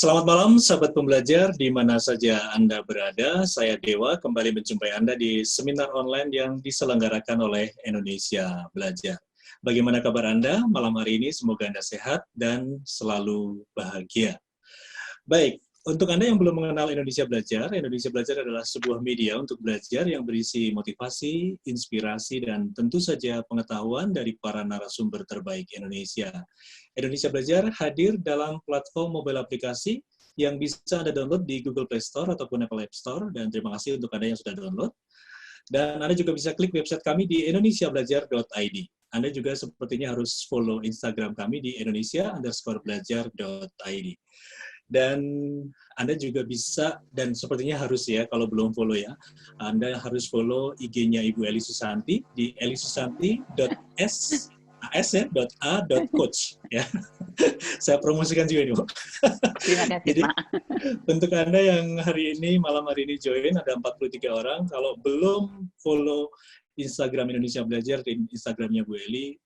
Selamat malam, sahabat pembelajar, di mana saja Anda berada. Saya Dewa, kembali menjumpai Anda di seminar online yang diselenggarakan oleh Indonesia Belajar. Bagaimana kabar Anda malam hari ini? Semoga Anda sehat dan selalu bahagia. Baik, untuk Anda yang belum mengenal Indonesia Belajar adalah sebuah media untuk belajar yang berisi motivasi, inspirasi, dan tentu saja pengetahuan dari para narasumber terbaik Indonesia. Indonesia Belajar hadir dalam platform mobile aplikasi yang bisa Anda download di Google Play Store ataupun Apple App Store, dan terima kasih untuk Anda yang sudah download. Dan Anda juga bisa klik website kami di indonesiabelajar.id. Anda juga sepertinya harus follow Instagram kami di indonesia_belajar.id. Dan Anda juga bisa, dan sepertinya harus ya, kalau belum follow ya, Anda harus follow IG-nya Ibu Eli Susanti di elisusanti.a.coach ya. Saya promosikan juga ini, Bu. Terima kasih, Jadi, Pak. untuk Anda yang malam hari ini join, ada 43 orang. Kalau belum follow Instagram Indonesia Belajar dan Instagramnya Bu Eli,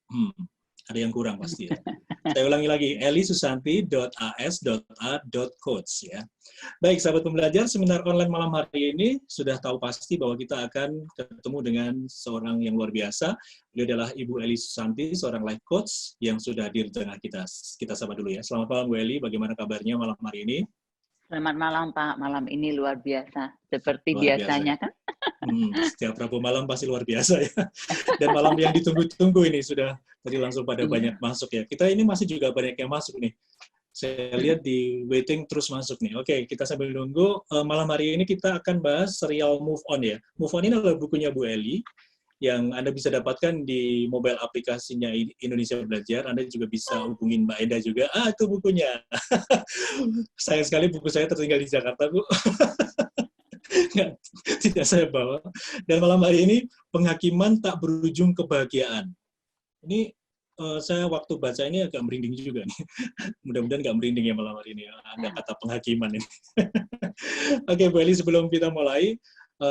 ada yang kurang pasti ya. Saya ulangi lagi, elisusanti.as.a.coach ya. Baik, sahabat pembelajar, seminar online malam hari ini sudah tahu pasti bahwa kita akan ketemu dengan seorang yang luar biasa. Beliau adalah Ibu Eli Susanti, seorang life coach yang sudah hadir di tengah kita. Kita sapa dulu ya. Selamat malam Bu Eli, bagaimana kabarnya malam hari ini? Selamat malam, Pak. Malam ini luar biasa. Seperti Luar biasa, biasanya, ya? kan? Setiap Rabu malam pasti luar biasa ya. Dan malam yang ditunggu-tunggu ini sudah tadi langsung pada banyak masuk ya. Kita ini masih juga banyak yang masuk nih. Saya lihat di waiting terus masuk nih. Oke, kita sambil nunggu. Malam hari ini kita akan bahas serial Move On ya. Move On ini adalah bukunya Bu Eli yang Anda bisa dapatkan di mobile aplikasinya Indonesia Belajar. Anda juga bisa hubungin Mbak Eda juga. Itu bukunya. Sayang sekali buku saya tertinggal di Jakarta, Bu. Tidak saya bawa. Dan malam hari ini, penghakiman tak berujung kebahagiaan. Ini saya waktu baca ini agak merinding juga nih. Mudah-mudahan nggak merinding ya malam hari ini. Ada kata penghakiman ini. Oke, Bu Eli, sebelum kita mulai,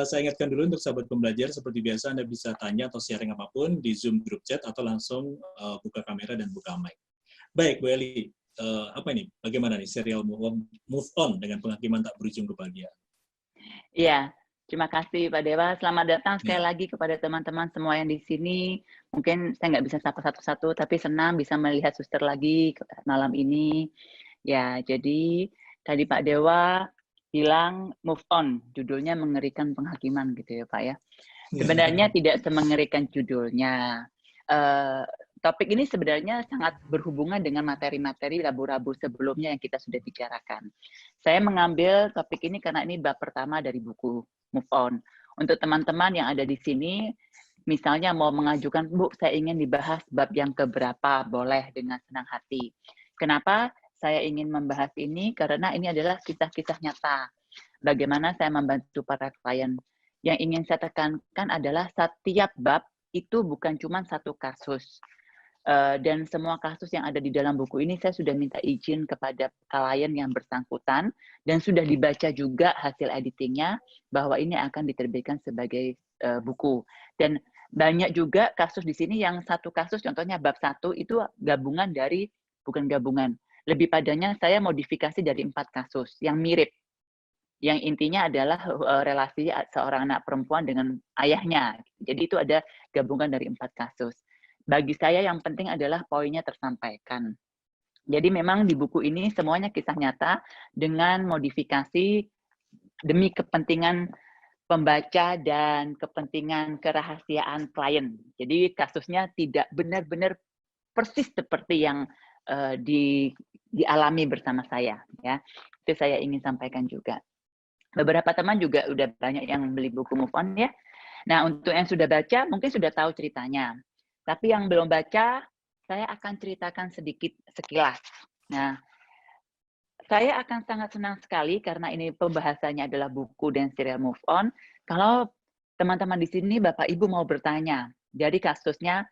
saya ingatkan dulu untuk sahabat pembelajar, seperti biasa Anda bisa tanya atau sharing apapun di Zoom group chat atau langsung buka kamera dan buka mic. Baik, Bu Eli, apa ini? Bagaimana nih serial Move On dengan penghakiman tak berujung kebahagiaan? Iya, terima kasih Pak Dewa. Selamat datang sekali lagi kepada teman-teman semua yang di sini. Mungkin saya nggak bisa sapa satu-satu, tapi senang bisa melihat suster lagi malam ini. Ya, jadi tadi Pak Dewa bilang move on, judulnya mengerikan penghakiman gitu ya Pak ya. Sebenarnya tidak semengerikan judulnya. Topik ini sebenarnya sangat berhubungan dengan materi-materi rabu-rabu sebelumnya yang kita sudah bicarakan. Saya mengambil topik ini karena ini bab pertama dari buku Move On. Untuk teman-teman yang ada di sini, misalnya mau mengajukan, Bu, saya ingin dibahas bab yang keberapa, boleh dengan senang hati. Kenapa saya ingin membahas ini? Karena ini adalah kisah-kisah nyata. Bagaimana saya membantu para klien. Yang ingin saya tekankan adalah setiap bab itu bukan cuma satu kasus. Dan semua kasus yang ada di dalam buku ini saya sudah minta izin kepada klien yang bersangkutan dan sudah dibaca juga hasil editingnya bahwa ini akan diterbitkan sebagai buku. Dan banyak juga kasus di sini yang satu kasus, contohnya bab 1 itu gabungan dari, bukan gabungan, lebih padanya saya modifikasi dari 4 kasus yang mirip. Yang intinya adalah relasi seorang anak perempuan dengan ayahnya. Jadi itu ada gabungan dari 4 kasus. Bagi saya yang penting adalah poinnya tersampaikan. Jadi memang di buku ini semuanya kisah nyata dengan modifikasi demi kepentingan pembaca dan kepentingan kerahasiaan klien. Jadi kasusnya tidak benar-benar persis seperti yang dialami bersama saya. Ya, itu saya ingin sampaikan juga. Beberapa teman juga udah banyak yang beli buku Move On ya. Nah, untuk yang sudah baca mungkin sudah tahu ceritanya. Tapi yang belum baca, saya akan ceritakan sedikit sekilas. Nah, saya akan sangat senang sekali karena ini pembahasannya adalah buku dan serial Move On. Kalau teman-teman di sini, Bapak Ibu mau bertanya dari kasusnya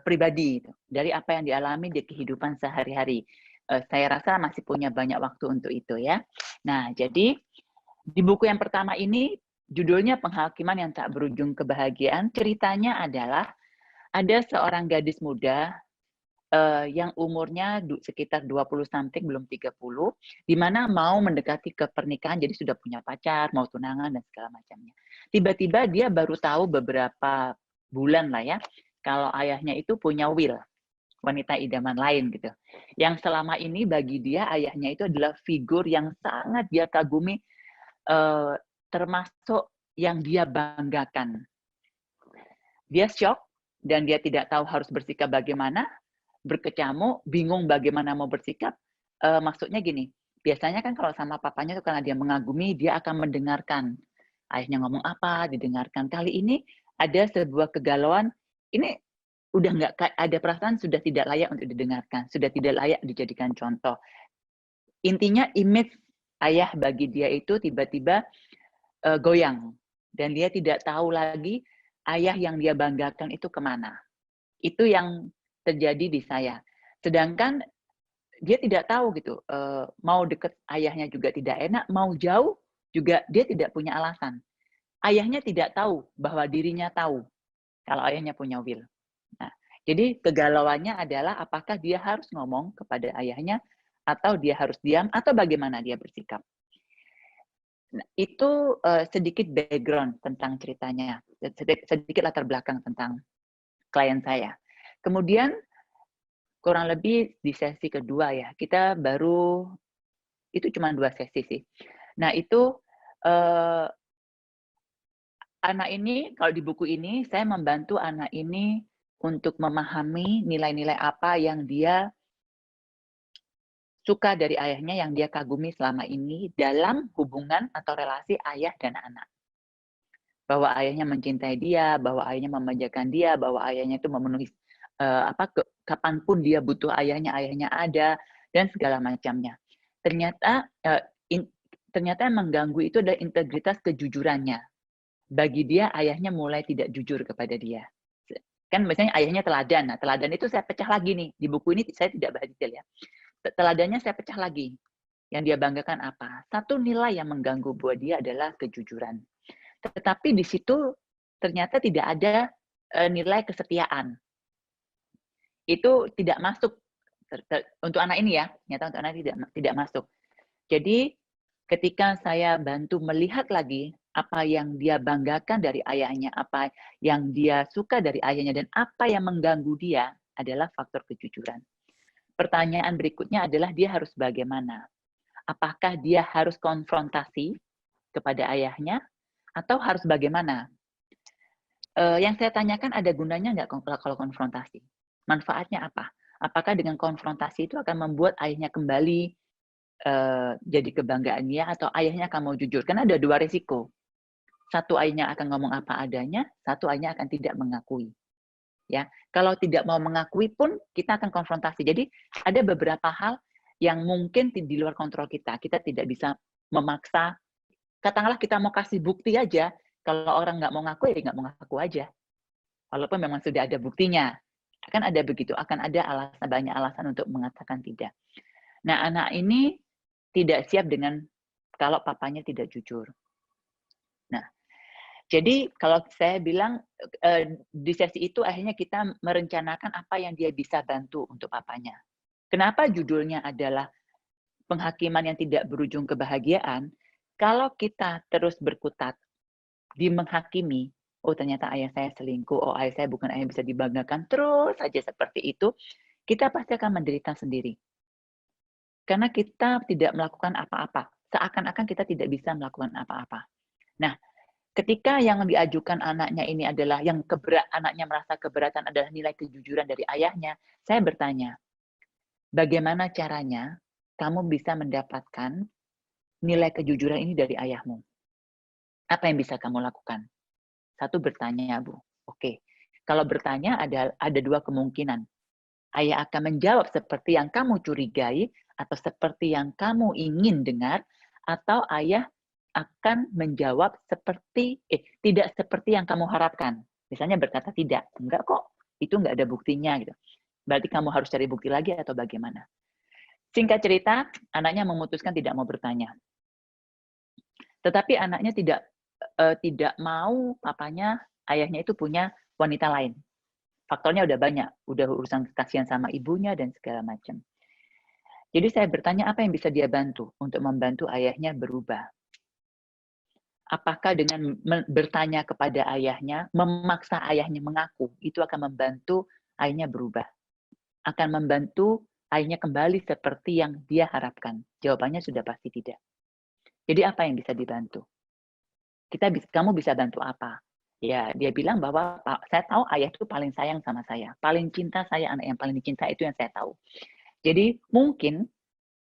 pribadi, dari apa yang dialami di kehidupan sehari-hari. Saya rasa masih punya banyak waktu untuk itu ya. Nah, jadi di buku yang pertama ini, judulnya Penghakiman yang Tak Berujung Kebahagiaan. Ceritanya adalah ada seorang gadis muda yang umurnya sekitar 20 something, belum 30, di mana mau mendekati ke pernikahan, jadi sudah punya pacar, mau tunangan, dan segala macamnya. Tiba-tiba dia baru tahu beberapa bulan lah ya, kalau ayahnya itu punya Will, wanita idaman lain gitu. Yang selama ini bagi dia, ayahnya itu adalah figur yang sangat dia kagumi, termasuk yang dia banggakan. Dia shock, dan dia tidak tahu harus bersikap bagaimana, berkecamuk, bingung bagaimana mau bersikap. Maksudnya gini, biasanya kan kalau sama papanya tuh karena dia mengagumi, dia akan mendengarkan. Ayahnya ngomong apa, didengarkan. Kali ini ada sebuah kegalauan, ini udah nggak ada perasaan, sudah tidak layak untuk didengarkan, sudah tidak layak dijadikan contoh. Intinya image ayah bagi dia itu tiba-tiba goyang. Dan dia tidak tahu lagi ayah yang dia banggakan itu kemana. Itu yang terjadi di saya. Sedangkan dia tidak tahu gitu, mau deket ayahnya juga tidak enak, mau jauh juga dia tidak punya alasan. Ayahnya tidak tahu bahwa dirinya tahu kalau ayahnya punya Will. Nah, jadi kegalauannya adalah apakah dia harus ngomong kepada ayahnya, atau dia harus diam, atau bagaimana dia bersikap. Nah, itu sedikit background tentang ceritanya, sedikit latar belakang tentang klien saya. Kemudian kurang lebih di sesi kedua ya, kita baru, itu cuma 2 sesi sih. Nah itu, anak ini, kalau di buku ini, saya membantu anak ini untuk memahami nilai-nilai apa yang dia suka dari ayahnya, yang dia kagumi selama ini dalam hubungan atau relasi ayah dan anak. Bahwa ayahnya mencintai dia, bahwa ayahnya memanjakan dia, bahwa ayahnya itu memenuhi kapanpun dia butuh ayahnya ada, dan segala macamnya. Ternyata ternyata yang mengganggu itu adalah integritas kejujurannya. Bagi dia, ayahnya mulai tidak jujur kepada dia. Kan biasanya ayahnya teladan. Nah, teladan itu saya pecah lagi nih. Di buku ini saya tidak bahas detail ya. Teladannya saya pecah lagi. Yang dia banggakan apa? Satu nilai yang mengganggu buat dia adalah kejujuran. Tetapi di situ ternyata tidak ada nilai kesetiaan. Itu tidak masuk untuk anak ini ya, ternyata untuk anak tidak masuk. Jadi ketika saya bantu melihat lagi apa yang dia banggakan dari ayahnya, apa yang dia suka dari ayahnya, dan apa yang mengganggu dia adalah faktor kejujuran. Pertanyaan berikutnya adalah dia harus bagaimana? Apakah dia harus konfrontasi kepada ayahnya, atau harus bagaimana? Yang saya tanyakan, ada gunanya nggak kalau konfrontasi? Manfaatnya apa? Apakah dengan konfrontasi itu akan membuat ayahnya kembali jadi kebanggaannya, atau ayahnya akan mau jujur? Karena ada 2 risiko. Satu, ayahnya akan ngomong apa adanya, satu, ayahnya akan tidak mengakui. Ya, kalau tidak mau mengakui pun kita akan konfrontasi. Jadi ada beberapa hal yang mungkin di luar kontrol kita. Kita tidak bisa memaksa. Katakanlah kita mau kasih bukti aja, kalau orang nggak mau ngaku, ya nggak mau ngaku aja. Walaupun memang sudah ada buktinya. Akan ada begitu, akan ada banyak alasan untuk mengatakan tidak. Nah, anak ini tidak siap dengan kalau papanya tidak jujur. Nah, jadi kalau saya bilang di sesi itu akhirnya kita merencanakan apa yang dia bisa bantu untuk papanya. Kenapa judulnya adalah penghakiman yang tidak berujung kebahagiaan? Kalau kita terus berkutat di menghakimi, oh ternyata ayah saya selingkuh, oh ayah saya bukan ayah yang bisa dibanggakan, terus saja seperti itu, kita pasti akan menderita sendiri. Karena kita tidak melakukan apa-apa. Seakan-akan kita tidak bisa melakukan apa-apa. Nah, ketika yang diajukan anaknya ini adalah anaknya merasa keberatan adalah nilai kejujuran dari ayahnya, saya bertanya, bagaimana caranya kamu bisa mendapatkan nilai kejujuran ini dari ayahmu? Apa yang bisa kamu lakukan? Satu, bertanya, Bu. Oke. Kalau bertanya ada 2 kemungkinan. Ayah akan menjawab seperti yang kamu curigai, atau seperti yang kamu ingin dengar, atau ayah akan menjawab tidak seperti yang kamu harapkan. Misalnya berkata tidak, enggak kok, itu enggak ada buktinya gitu. Berarti kamu harus cari bukti lagi atau bagaimana? Singkat cerita, anaknya memutuskan tidak mau bertanya. Tetapi anaknya tidak mau ayahnya itu punya wanita lain. faktornya udah banyak, udah urusan kasihan sama ibunya dan segala macam. Jadi saya bertanya apa yang bisa dia bantu untuk membantu ayahnya berubah. Apakah dengan bertanya kepada ayahnya, memaksa ayahnya mengaku, itu akan membantu ayahnya berubah? Akan membantu ayahnya kembali seperti yang dia harapkan? Jawabannya sudah pasti tidak. Jadi apa yang bisa dibantu? Kamu bisa bantu apa? Ya, dia bilang bahwa saya tahu ayah itu paling sayang sama saya, paling cinta saya, anak yang paling dicinta itu yang saya tahu. Jadi mungkin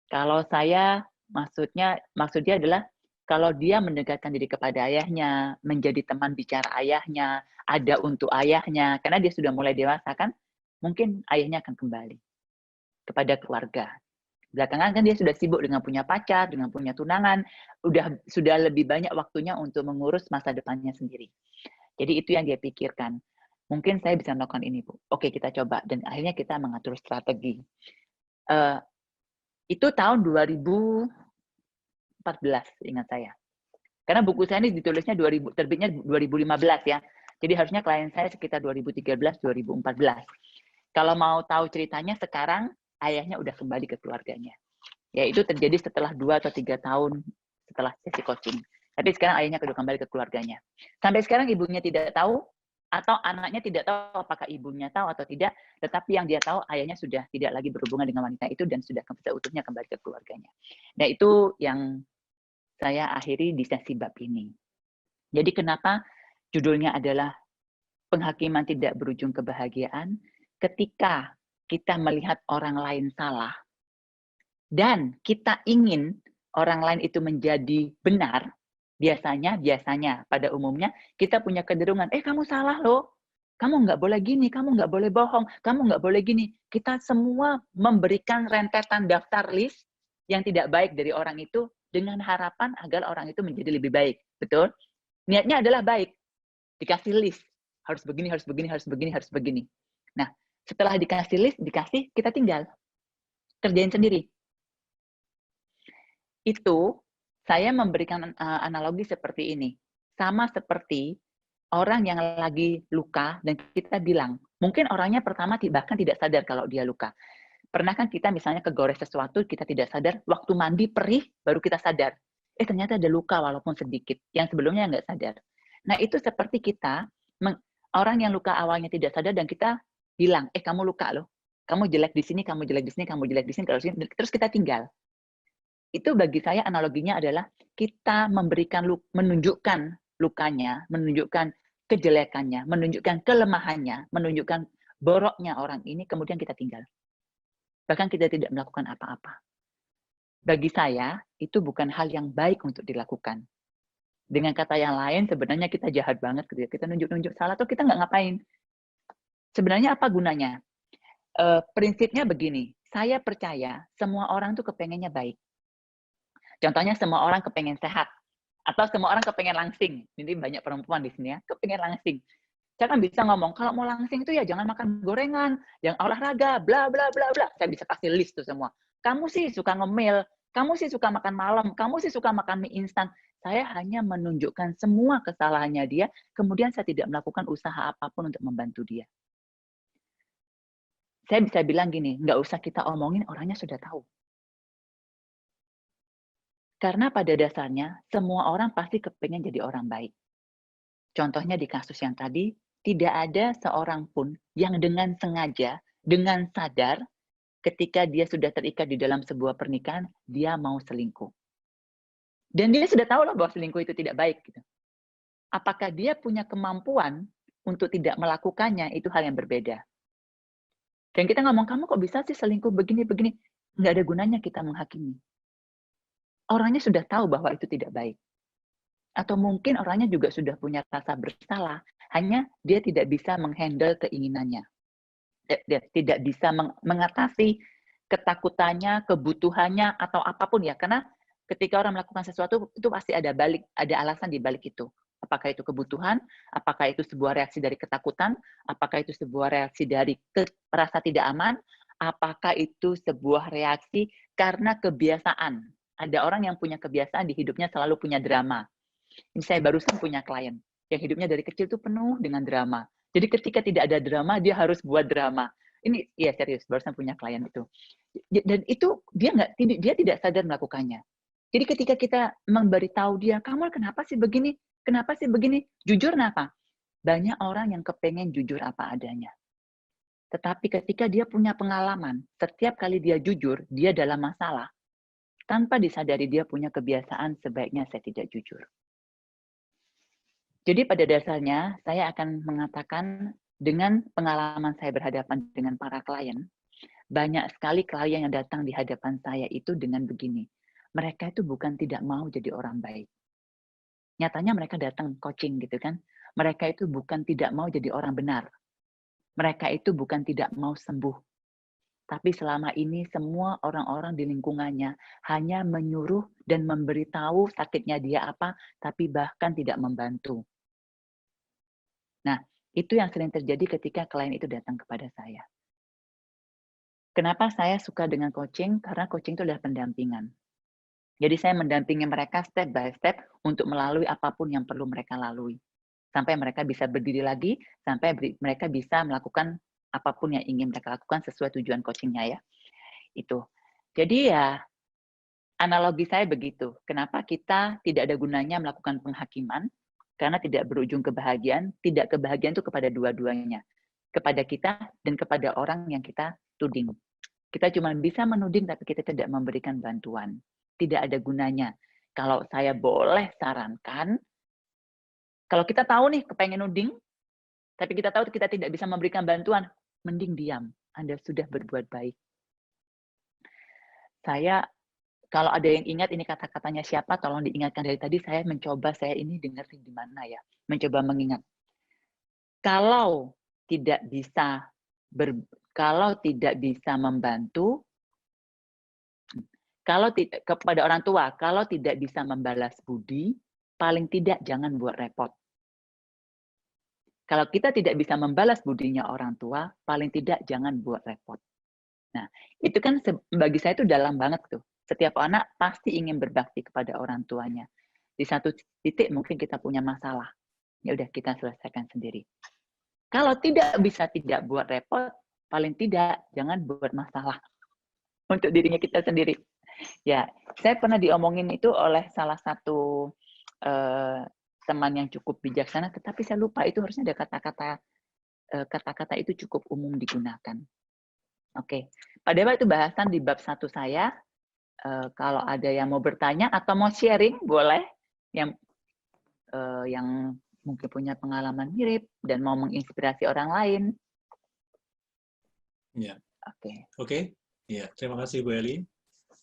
kalau saya maksudnya adalah kalau dia mendekatkan diri kepada ayahnya, menjadi teman bicara ayahnya, ada untuk ayahnya, karena dia sudah mulai dewasa kan, mungkin ayahnya akan kembali kepada keluarga. Belakangan kan dia sudah sibuk dengan punya pacar, dengan punya tunangan, sudah lebih banyak waktunya untuk mengurus masa depannya sendiri. Jadi itu yang dia pikirkan. Mungkin saya bisa melakukan ini, Bu. Oke, kita coba. Dan akhirnya kita mengatur strategi. Itu tahun 2014, ingat saya. Karena buku saya ini ditulisnya terbitnya 2015 ya. Jadi harusnya klien saya sekitar 2013-2014. Kalau mau tahu ceritanya sekarang, ayahnya udah kembali ke keluarganya. Ya, itu terjadi setelah 2 atau 3 tahun setelah sesi coaching. Tapi sekarang ayahnya sudah kembali ke keluarganya. Sampai sekarang ibunya tidak tahu, atau anaknya tidak tahu apakah ibunya tahu atau tidak, tetapi yang dia tahu ayahnya sudah tidak lagi berhubungan dengan wanita itu dan sudah seutuhnya kembali ke keluarganya. Nah, itu yang saya akhiri di sesi bab ini. Jadi kenapa judulnya adalah penghakiman tidak berujung kebahagiaan? Ketika kita melihat orang lain salah, dan kita ingin orang lain itu menjadi benar, biasanya pada umumnya kita punya kecenderungan, kamu salah loh, kamu nggak boleh gini, kamu nggak boleh bohong, kamu nggak boleh gini. Kita semua memberikan rentetan daftar list yang tidak baik dari orang itu dengan harapan agar orang itu menjadi lebih baik. Betul? Niatnya adalah baik. Dikasih list. Harus begini, harus begini, harus begini, harus begini. Nah, setelah dikasih list, kita tinggal. Kerjain sendiri. Itu saya memberikan analogi seperti ini. Sama seperti orang yang lagi luka dan kita bilang, mungkin orangnya pertama bahkan tidak sadar kalau dia luka. Pernah kan kita misalnya kegores sesuatu, kita tidak sadar, waktu mandi perih baru kita sadar. Ternyata ada luka walaupun sedikit, yang sebelumnya nggak sadar. Nah, itu seperti kita, orang yang luka awalnya tidak sadar dan kita bilang, kamu luka loh, kamu jelek di sini, kamu jelek di sini, kamu jelek di sini, terus kita tinggal. Itu bagi saya analoginya adalah kita menunjukkan lukanya, menunjukkan kejelekannya, menunjukkan kelemahannya, menunjukkan boroknya orang ini, kemudian kita tinggal. Bahkan kita tidak melakukan apa-apa. Bagi saya, itu bukan hal yang baik untuk dilakukan. Dengan kata yang lain, sebenarnya kita jahat banget. Kita nunjuk-nunjuk salah, atau kita nggak ngapain. Sebenarnya apa gunanya? Prinsipnya begini, saya percaya semua orang tuh kepengennya baik. Contohnya semua orang kepengen sehat. Atau semua orang kepengen langsing. Ini banyak perempuan di sini ya, kepengen langsing. Saya kan bisa ngomong, kalau mau langsing itu ya jangan makan gorengan, yang olahraga, bla bla bla bla. Saya bisa kasih list tuh semua. Kamu sih suka ngemil, kamu sih suka makan malam, kamu sih suka makan mie instan. Saya hanya menunjukkan semua kesalahannya dia, kemudian saya tidak melakukan usaha apapun untuk membantu dia. Saya bisa bilang gini, nggak usah kita omongin, orangnya sudah tahu. Karena pada dasarnya, semua orang pasti kepengen jadi orang baik. Contohnya di kasus yang tadi, tidak ada seorang pun yang dengan sengaja, dengan sadar, ketika dia sudah terikat di dalam sebuah pernikahan, dia mau selingkuh. Dan dia sudah tahu loh bahwa selingkuh itu tidak baik. Gitu. Apakah dia punya kemampuan untuk tidak melakukannya, itu hal yang berbeda. Dan kita ngomong, kamu kok bisa sih selingkuh begini-begini? Nggak ada gunanya kita menghakimi. Orangnya sudah tahu bahwa itu tidak baik. Atau mungkin orangnya juga sudah punya rasa bersalah, hanya dia tidak bisa menghandle keinginannya. Dia tidak bisa mengatasi ketakutannya, kebutuhannya, atau apapun ya. Karena ketika orang melakukan sesuatu, itu pasti ada alasan di balik itu. Apakah itu kebutuhan, apakah itu sebuah reaksi dari ketakutan, apakah itu sebuah reaksi dari rasa tidak aman, apakah itu sebuah reaksi karena kebiasaan. Ada orang yang punya kebiasaan di hidupnya selalu punya drama. Ini saya barusan punya klien yang hidupnya dari kecil tuh penuh dengan drama. Jadi ketika tidak ada drama, dia harus buat drama. Ini ya serius, barusan punya klien itu. Dan itu dia tidak sadar melakukannya. Jadi ketika kita memberitahu dia, kamu kenapa sih begini? Kenapa sih begini? Jujur kenapa? Banyak orang yang kepengen jujur apa adanya. Tetapi ketika dia punya pengalaman, setiap kali dia jujur, dia dalam masalah. Tanpa disadari dia punya kebiasaan sebaiknya saya tidak jujur. Jadi pada dasarnya saya akan mengatakan dengan pengalaman saya berhadapan dengan para klien, banyak sekali klien yang datang di hadapan saya itu dengan begini. Mereka itu bukan tidak mau jadi orang baik. Nyatanya mereka datang coaching gitu kan. Mereka itu bukan tidak mau jadi orang benar. Mereka itu bukan tidak mau sembuh. Tapi selama ini semua orang-orang di lingkungannya hanya menyuruh dan memberitahu sakitnya dia apa, tapi bahkan tidak membantu. Nah, itu yang sering terjadi ketika klien itu datang kepada saya. Kenapa saya suka dengan coaching? Karena coaching itu adalah pendampingan. Jadi saya mendampingi mereka step by step untuk melalui apapun yang perlu mereka lalui. Sampai mereka bisa berdiri lagi, sampai mereka bisa melakukan apapun yang ingin mereka lakukan sesuai tujuan coachingnya ya. Itu. Jadi ya, analogi saya begitu. Kenapa kita tidak ada gunanya melakukan penghakiman? Karena tidak berujung kebahagiaan. Tidak kebahagiaan itu kepada dua-duanya. Kepada kita dan kepada orang yang kita tuding. Kita cuma bisa menuding, tapi kita tidak memberikan bantuan. Tidak ada gunanya. Kalau saya boleh sarankan, kalau kita tahu nih kepengen nuding, tapi kita tahu kita tidak bisa memberikan bantuan, mending diam. Anda sudah berbuat baik. Saya, kalau ada yang ingat ini kata-katanya siapa, tolong diingatkan dari tadi. Saya mencoba, saya ini dengar di mana ya, mencoba mengingat. Kalau tidak bisa membantu, kepada orang tua, kalau tidak bisa membalas budi, paling tidak jangan buat repot. Kalau kita tidak bisa membalas budinya orang tua, paling tidak jangan buat repot. Nah, itu kan bagi saya itu dalam banget tuh. Setiap anak pasti ingin berbakti kepada orang tuanya. Di satu titik mungkin kita punya masalah. Ya udah kita selesaikan sendiri. Kalau tidak bisa tidak buat repot, paling tidak jangan buat masalah untuk dirinya kita sendiri. Ya, saya pernah diomongin itu oleh salah satu teman yang cukup bijaksana, tetapi saya lupa itu harusnya ada kata-kata itu cukup umum digunakan. Oke, Pak Dewa itu bahasan di bab 1 saya. Kalau ada yang mau bertanya atau mau sharing, boleh. Yang mungkin punya pengalaman mirip dan mau menginspirasi orang lain. Ya. Oke. Oke. Ya, terima kasih Bu Eli.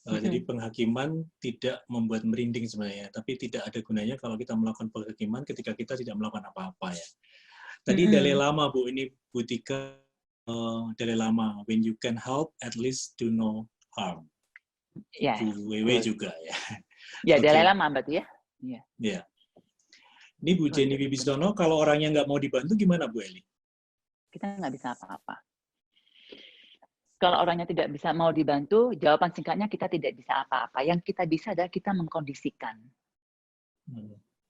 Jadi penghakiman tidak membuat merinding sebenarnya, tapi tidak ada gunanya kalau kita melakukan penghakiman ketika kita tidak melakukan apa-apa ya. Tadi dalil lama Bu, ini Bu Tika, dalil lama, when you can help, at least do no harm. Ya, Bu Wewe juga ya. Ya, dalil lama berarti ya. Ya. Ya. Ini Bu Jenny Wibisono, kalau orangnya nggak mau dibantu gimana Bu Eli? Kita nggak bisa apa-apa. Kalau orangnya tidak bisa mau dibantu, jawaban singkatnya kita tidak bisa apa-apa. Yang kita bisa adalah kita mengkondisikan.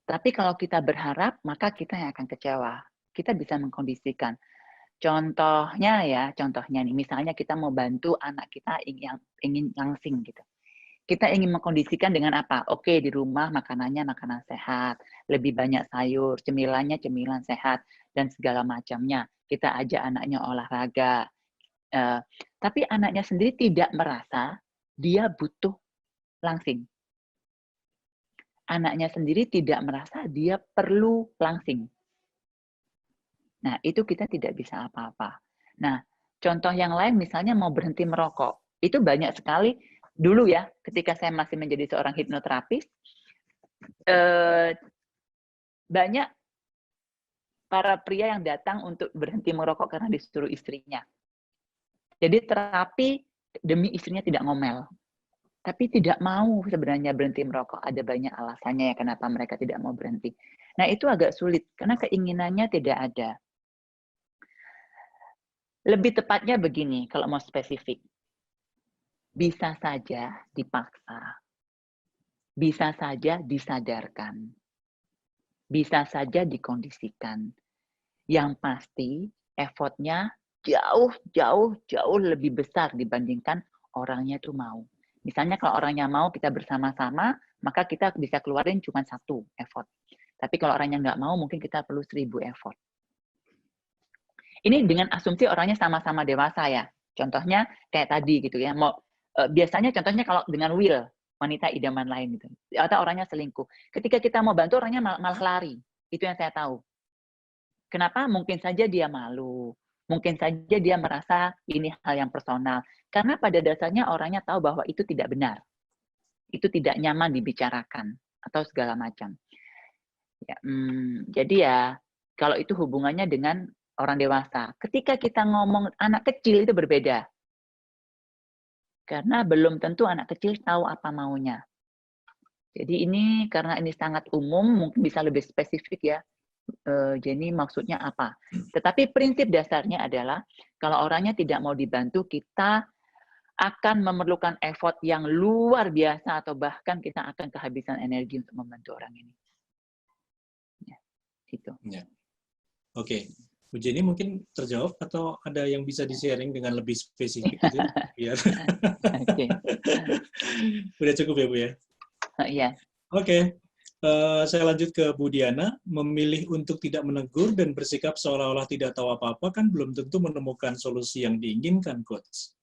Tapi kalau kita berharap, maka kita yang akan kecewa. Kita bisa mengkondisikan. Contohnya nih, misalnya kita mau bantu anak kita yang ingin langsing gitu. Kita ingin mengkondisikan dengan apa? Oke, di rumah makanannya makanan sehat, lebih banyak sayur, cemilannya cemilan sehat, dan segala macamnya. Kita ajak anaknya olahraga. Tapi anaknya sendiri tidak merasa dia butuh langsing. Anaknya sendiri tidak merasa dia perlu langsing. Nah, itu kita tidak bisa apa-apa. Nah, contoh yang lain misalnya mau berhenti merokok. Itu banyak sekali. Dulu ya, ketika saya masih menjadi seorang hipnoterapis, banyak para pria yang datang untuk berhenti merokok karena disuruh istrinya. Jadi terapi demi istrinya tidak ngomel. Tapi tidak mau sebenarnya berhenti merokok. Ada banyak alasannya ya kenapa mereka tidak mau berhenti. Nah, itu agak sulit karena keinginannya tidak ada. Lebih tepatnya begini, kalau mau spesifik. Bisa saja dipaksa. Bisa saja disadarkan. Bisa saja dikondisikan. Yang pasti effortnya jauh lebih besar dibandingkan orangnya itu mau. Misalnya kalau orangnya mau kita bersama-sama, maka kita bisa keluarin cuma 1 effort. Tapi kalau orangnya nggak mau, mungkin kita perlu 1000 effort. Ini dengan asumsi orangnya sama-sama dewasa ya. Contohnya kayak tadi gitu ya. Biasanya contohnya kalau dengan Will, wanita idaman lain gitu. Atau orangnya selingkuh. Ketika kita mau bantu, orangnya malah lari. Itu yang saya tahu. Kenapa? Mungkin saja dia malu. Mungkin saja dia merasa ini hal yang personal. Karena pada dasarnya orangnya tahu bahwa itu tidak benar. Itu tidak nyaman dibicarakan. Atau segala macam. Ya, jadi ya, kalau itu hubungannya dengan orang dewasa. Ketika kita ngomong anak kecil itu berbeda. Karena belum tentu anak kecil tahu apa maunya. Jadi ini karena ini sangat umum, mungkin bisa lebih spesifik ya. Jadi maksudnya apa? Tetapi prinsip dasarnya adalah kalau orangnya tidak mau dibantu, kita akan memerlukan effort yang luar biasa atau bahkan kita akan kehabisan energi untuk membantu orang ini. Ya, gitu. Ya. Oke. Bu Jenny mungkin terjawab atau ada yang bisa di-sharing dengan lebih spesifik gitu? Biar. Oke. Udah cukup ya Bu ya? Iya. Oke. Saya lanjut ke Bu Diana, memilih untuk tidak menegur dan bersikap seolah-olah tidak tahu apa-apa kan belum tentu menemukan solusi yang diinginkan, Coach.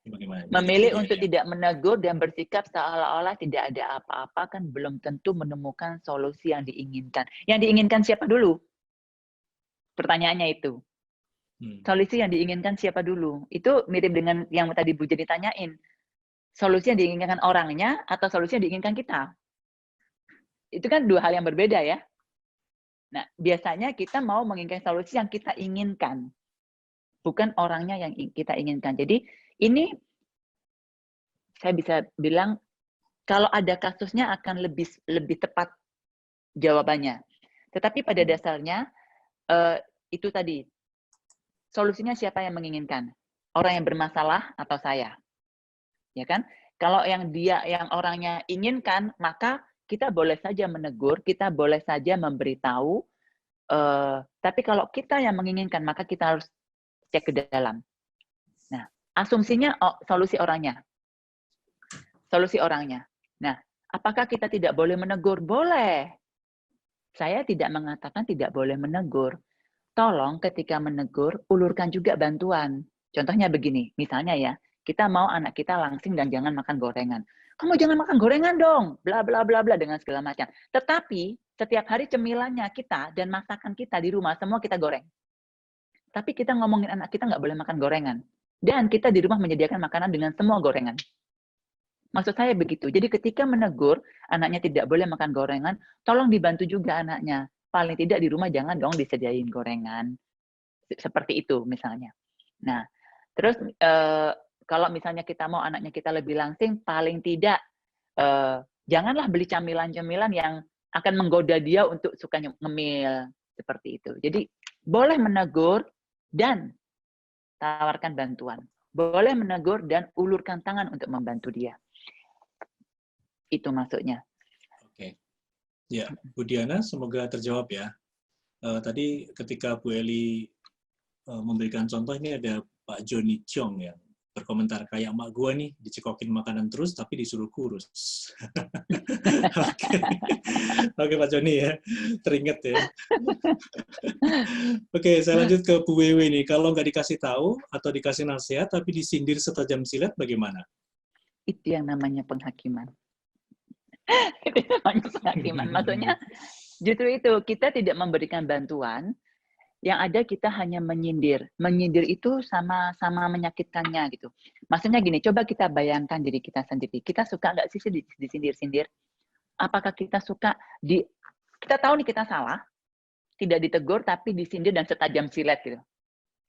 Bagaimana? Memilih untuk tidak menegur dan bersikap seolah-olah tidak ada apa-apa kan belum tentu menemukan solusi yang diinginkan. Yang diinginkan siapa dulu? Pertanyaannya itu. Solusi yang diinginkan siapa dulu? Itu mirip dengan yang tadi Bu Jenny tanyain. Solusi yang diinginkan orangnya atau solusi yang diinginkan kita? Itu kan 2 hal yang berbeda ya. Nah, biasanya kita mau menginginkan solusi yang kita inginkan. Bukan orangnya yang kita inginkan. Jadi ini saya bisa bilang kalau ada kasusnya akan lebih tepat jawabannya. Tetapi pada dasarnya itu tadi solusinya siapa yang menginginkan? Orang yang bermasalah atau saya? Ya kan? Kalau yang orangnya inginkan, maka kita boleh saja menegur, kita boleh saja memberitahu. Tapi kalau kita yang menginginkan, maka kita harus cek ke dalam. Nah, asumsinya solusi orangnya. Solusi orangnya. Nah, apakah kita tidak boleh menegur? Boleh. Saya tidak mengatakan tidak boleh menegur. Tolong ketika menegur, ulurkan juga bantuan. Contohnya begini, misalnya ya, kita mau anak kita langsing dan jangan makan gorengan. Kamu jangan makan gorengan dong, bla bla bla bla dengan segala macam. Tetapi setiap hari cemilannya kita dan masakan kita di rumah semua kita goreng. Tapi kita ngomongin anak kita nggak boleh makan gorengan. Dan kita di rumah menyediakan makanan dengan semua gorengan. Maksud saya begitu. Jadi ketika menegur, anaknya tidak boleh makan gorengan, tolong dibantu juga anaknya. Paling tidak di rumah jangan dong disediain gorengan. Seperti itu misalnya. Nah, terus kalau misalnya kita mau anaknya kita lebih langsing, paling tidak janganlah beli camilan-camilan yang akan menggoda dia untuk suka ngemil. Seperti itu. Jadi boleh menegur dan tawarkan bantuan. Boleh menegur dan ulurkan tangan untuk membantu dia. Itu maksudnya. Oke. Ya, Bu Diana, semoga terjawab ya. Tadi ketika Bu Eli memberikan contoh, ini ada Pak Joni Chong yang berkomentar, kayak emak gua nih, dicekokin makanan terus tapi disuruh kurus. Oke, Pak Joni ya, teringat ya. Oke, saya lanjut ke Bu Wewe nih. Kalau nggak dikasih tahu atau dikasih nasihat tapi disindir setajam silet, bagaimana? Itu yang namanya penghakiman. Itu namanya penghakiman. Maksudnya justru itu, kita tidak memberikan bantuan, yang ada kita hanya menyindir. Menyindir itu sama-sama menyakitkannya gitu. Maksudnya gini, coba kita bayangkan diri kita sendiri. Kita suka nggak sih disindir-sindir? Apakah kita suka kita tahu nih kita salah, tidak ditegur tapi disindir dan setajam silet gitu.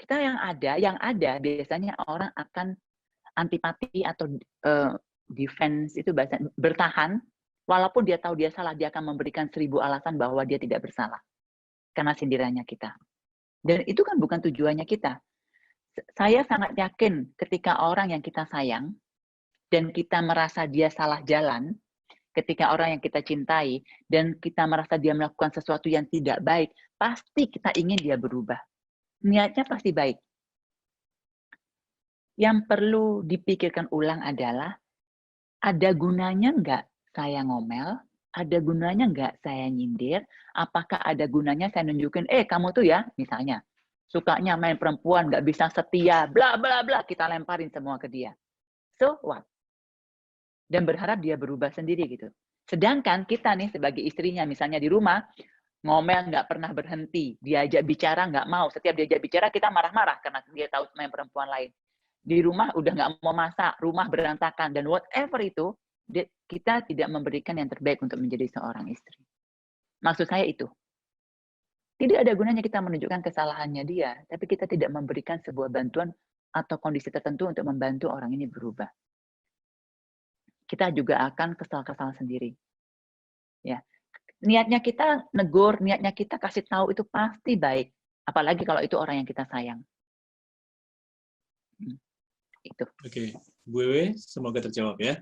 Kita yang ada biasanya orang akan antipati atau defense itu bahasa bertahan, walaupun dia tahu dia salah, dia akan memberikan 1000 alasan bahwa dia tidak bersalah karena sindirannya kita. Dan itu kan bukan tujuannya kita. Saya sangat yakin ketika orang yang kita sayang dan kita merasa dia salah jalan, ketika orang yang kita cintai dan kita merasa dia melakukan sesuatu yang tidak baik, pasti kita ingin dia berubah. Niatnya pasti baik. Yang perlu dipikirkan ulang adalah, ada gunanya nggak saya ngomel? Ada gunanya nggak saya nyindir? Apakah ada gunanya saya nunjukin, kamu tuh ya, misalnya, sukanya main perempuan, nggak bisa setia, bla bla bla, kita lemparin semua ke dia. So what? Dan berharap dia berubah sendiri gitu. Sedangkan kita nih sebagai istrinya, misalnya di rumah, ngomel nggak pernah berhenti, diajak bicara nggak mau, setiap diajak bicara kita marah-marah karena dia tahu main perempuan lain. Di rumah udah nggak mau masak, rumah berantakan, dan whatever itu, kita tidak memberikan yang terbaik untuk menjadi seorang istri. Maksud saya itu. Tidak ada gunanya kita menunjukkan kesalahannya dia, tapi kita tidak memberikan sebuah bantuan atau kondisi tertentu untuk membantu orang ini berubah. Kita juga akan kesal-kesal sendiri. Ya. Niatnya kita negur, niatnya kita kasih tahu itu pasti baik. Apalagi kalau itu orang yang kita sayang. Itu. Oke, Bu Ewe, semoga terjawab ya.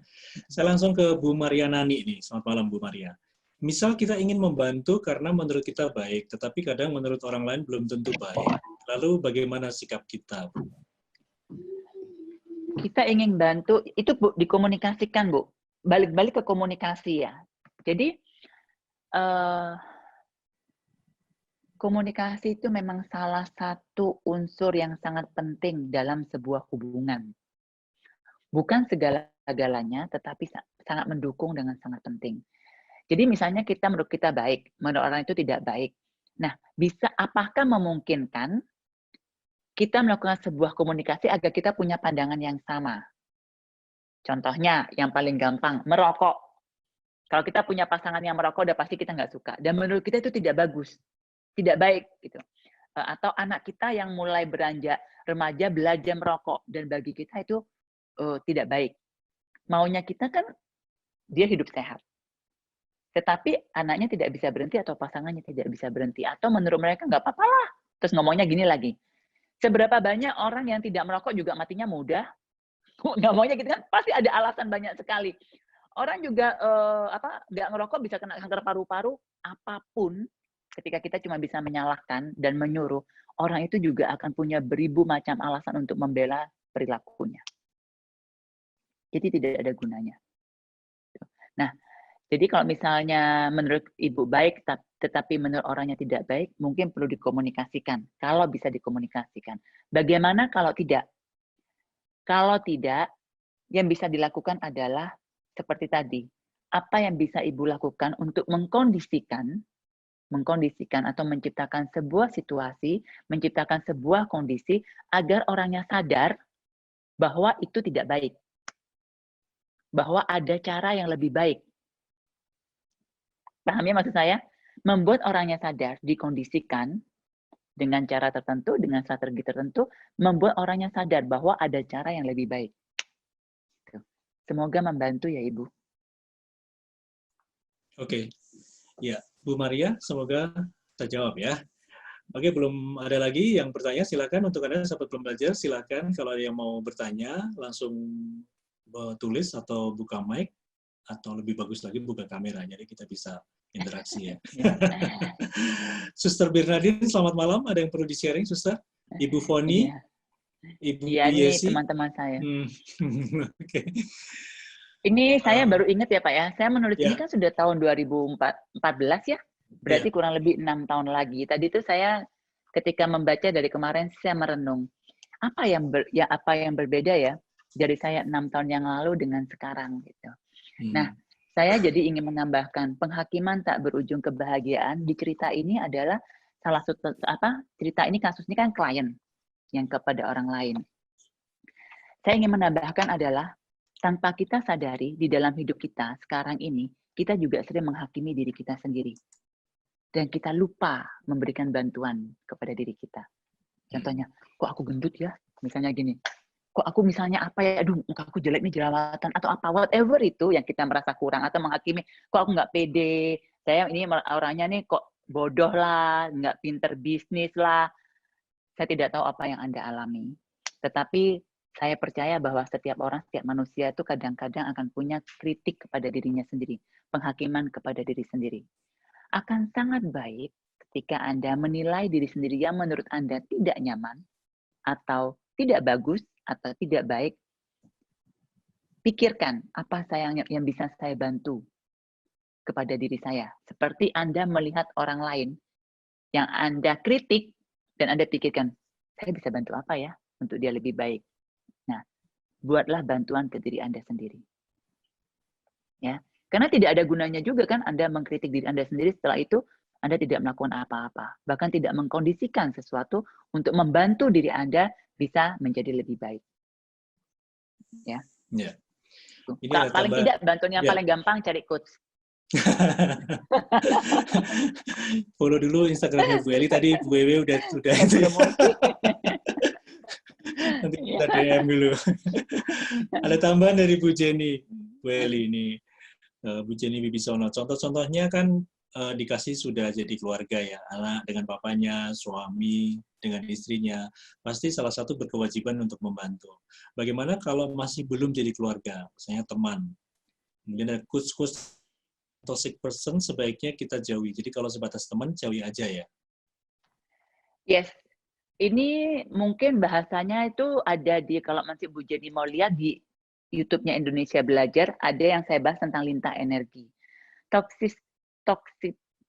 Saya langsung ke Bu Maria Nani nih. Selamat malam, Bu Maria. Misal kita ingin membantu karena menurut kita baik, tetapi kadang menurut orang lain belum tentu baik. Lalu bagaimana sikap kita, Bu? Kita ingin bantu, itu Bu, dikomunikasikan, Bu. Balik-balik ke komunikasi ya. Jadi, komunikasi itu memang salah satu unsur yang sangat penting dalam sebuah hubungan. Bukan segala-galanya, tetapi sangat mendukung dengan sangat penting. Jadi misalnya kita menurut kita baik, menurut orang itu tidak baik. Nah, apakah memungkinkan kita melakukan sebuah komunikasi agar kita punya pandangan yang sama? Contohnya, yang paling gampang, merokok. Kalau kita punya pasangan yang merokok, udah pasti kita nggak suka. Dan menurut kita itu tidak bagus, tidak baik. Gitu. Atau anak kita yang mulai beranjak remaja belajar merokok. Dan bagi kita itu tidak baik. Maunya kita kan dia hidup sehat. Tetapi anaknya tidak bisa berhenti atau pasangannya tidak bisa berhenti. Atau menurut mereka nggak apa-apa lah. Terus ngomongnya gini lagi. Seberapa banyak orang yang tidak merokok juga matinya mudah? Nggak maunya gitu kan? Pasti ada alasan banyak sekali. Orang juga nggak ngerokok bisa kena kanker paru-paru. Apapun, ketika kita cuma bisa menyalahkan dan menyuruh, orang itu juga akan punya beribu macam alasan untuk membela perilakunya. Jadi tidak ada gunanya. Nah, jadi kalau misalnya menurut Ibu baik, tetapi menurut orangnya tidak baik, mungkin perlu dikomunikasikan. Kalau bisa dikomunikasikan. Bagaimana kalau tidak? Kalau tidak, yang bisa dilakukan adalah seperti tadi. Apa yang bisa Ibu lakukan untuk mengkondisikan atau menciptakan sebuah situasi, menciptakan sebuah kondisi agar orangnya sadar bahwa itu tidak baik. Bahwa ada cara yang lebih baik. Paham ya maksud saya? Membuat orangnya sadar, dikondisikan dengan cara tertentu, dengan strategi tertentu, membuat orangnya sadar bahwa ada cara yang lebih baik. Semoga membantu ya Ibu. Oke, ya Bu Maria, semoga terjawab ya. Oke, belum ada lagi yang bertanya, silakan untuk Anda sahabat belum belajar, silakan kalau ada yang mau bertanya, langsung tulis atau buka mic, atau lebih bagus lagi buka kamera, jadi kita bisa interaksi ya. Suster Bernardin, selamat malam. Ada yang perlu di-sharing, Suster? Ibu Foni? Ibu Yesi? Ini teman-teman saya. Oke. Ini saya baru ingat ya Pak ya, saya menulis ini kan sudah tahun 2014 ya, berarti kurang lebih 6 tahun lagi. Tadi itu saya ketika membaca dari kemarin, saya merenung. Apa yang berbeda ya dari saya 6 tahun yang lalu dengan sekarang gitu. Nah, saya jadi ingin menambahkan penghakiman tak berujung kebahagiaan di cerita ini adalah salah satu cerita ini kasus ini kan klien yang kepada orang lain. Saya ingin menambahkan adalah tanpa kita sadari di dalam hidup kita sekarang ini kita juga sering menghakimi diri kita sendiri dan kita lupa memberikan bantuan kepada diri kita. Contohnya, kok aku gendut ya? Misalnya gini. Kok aku misalnya apa ya, aduh muka aku jelek nih jerawatan, atau apa, whatever itu yang kita merasa kurang, atau menghakimi, kok aku nggak pede, saya ini orangnya nih kok bodoh lah, nggak pinter bisnis lah, saya tidak tahu apa yang Anda alami. Tetapi Saya percaya bahwa setiap orang, setiap manusia itu kadang-kadang akan punya kritik kepada dirinya sendiri, penghakiman kepada diri sendiri. Akan sangat baik ketika Anda menilai diri sendiri yang menurut Anda tidak nyaman, atau tidak bagus, atau tidak baik. Pikirkan apa yang bisa saya bantu kepada diri saya. Seperti Anda melihat orang lain yang Anda kritik, dan Anda pikirkan, saya bisa bantu apa ya untuk dia lebih baik. Nah, buatlah bantuan ke diri Anda sendiri. Ya, karena tidak ada gunanya juga kan Anda mengkritik diri Anda sendiri, setelah itu Anda tidak melakukan apa-apa, bahkan tidak mengkondisikan sesuatu untuk membantu diri Anda bisa menjadi lebih baik. Ya. Ya. Ini Paling tidak bantuan yang paling gampang cari coach. Follow dulu Instagramnya Bu Eli, tadi Bu Ewe udah itu ya. Nanti kita DM dulu. Ada tambahan dari Bu Jenny, Bu Eli ini. Bu Jenny Wibisono. Contoh-contohnya kan dikasih sudah jadi keluarga ya, anak dengan papanya, suami dengan istrinya. Pasti salah satu berkewajiban untuk membantu. Bagaimana kalau masih belum jadi keluarga, misalnya teman, mungkin ada coach-coach toxic person, sebaiknya kita jauhi. Jadi kalau sebatas teman, jauhi aja ya. Yes. Ini mungkin bahasanya itu ada di, kalau masih Bu Jenny mau lihat di YouTube-nya Indonesia Belajar, ada yang saya bahas tentang lintah energi. Toxic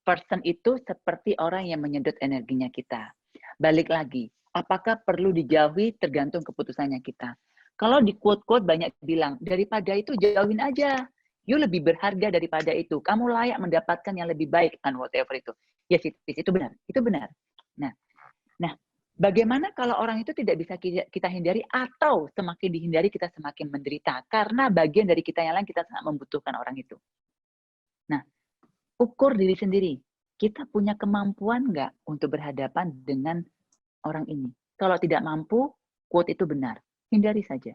person itu seperti orang yang menyedot energinya kita. Balik lagi, apakah perlu dijauhi tergantung keputusannya kita. Kalau di quote-quote banyak bilang, daripada itu jauhin aja. You lebih berharga daripada itu. Kamu layak mendapatkan yang lebih baik, kan whatever itu. Yes, itu benar. Itu benar. Nah, bagaimana kalau orang itu tidak bisa kita hindari, atau semakin dihindari kita semakin menderita? Karena bagian dari kita yang lain, kita sangat membutuhkan orang itu. Nah, ukur diri sendiri. Kita punya kemampuan nggak untuk berhadapan dengan orang ini? Kalau tidak mampu, quote itu benar. Hindari saja.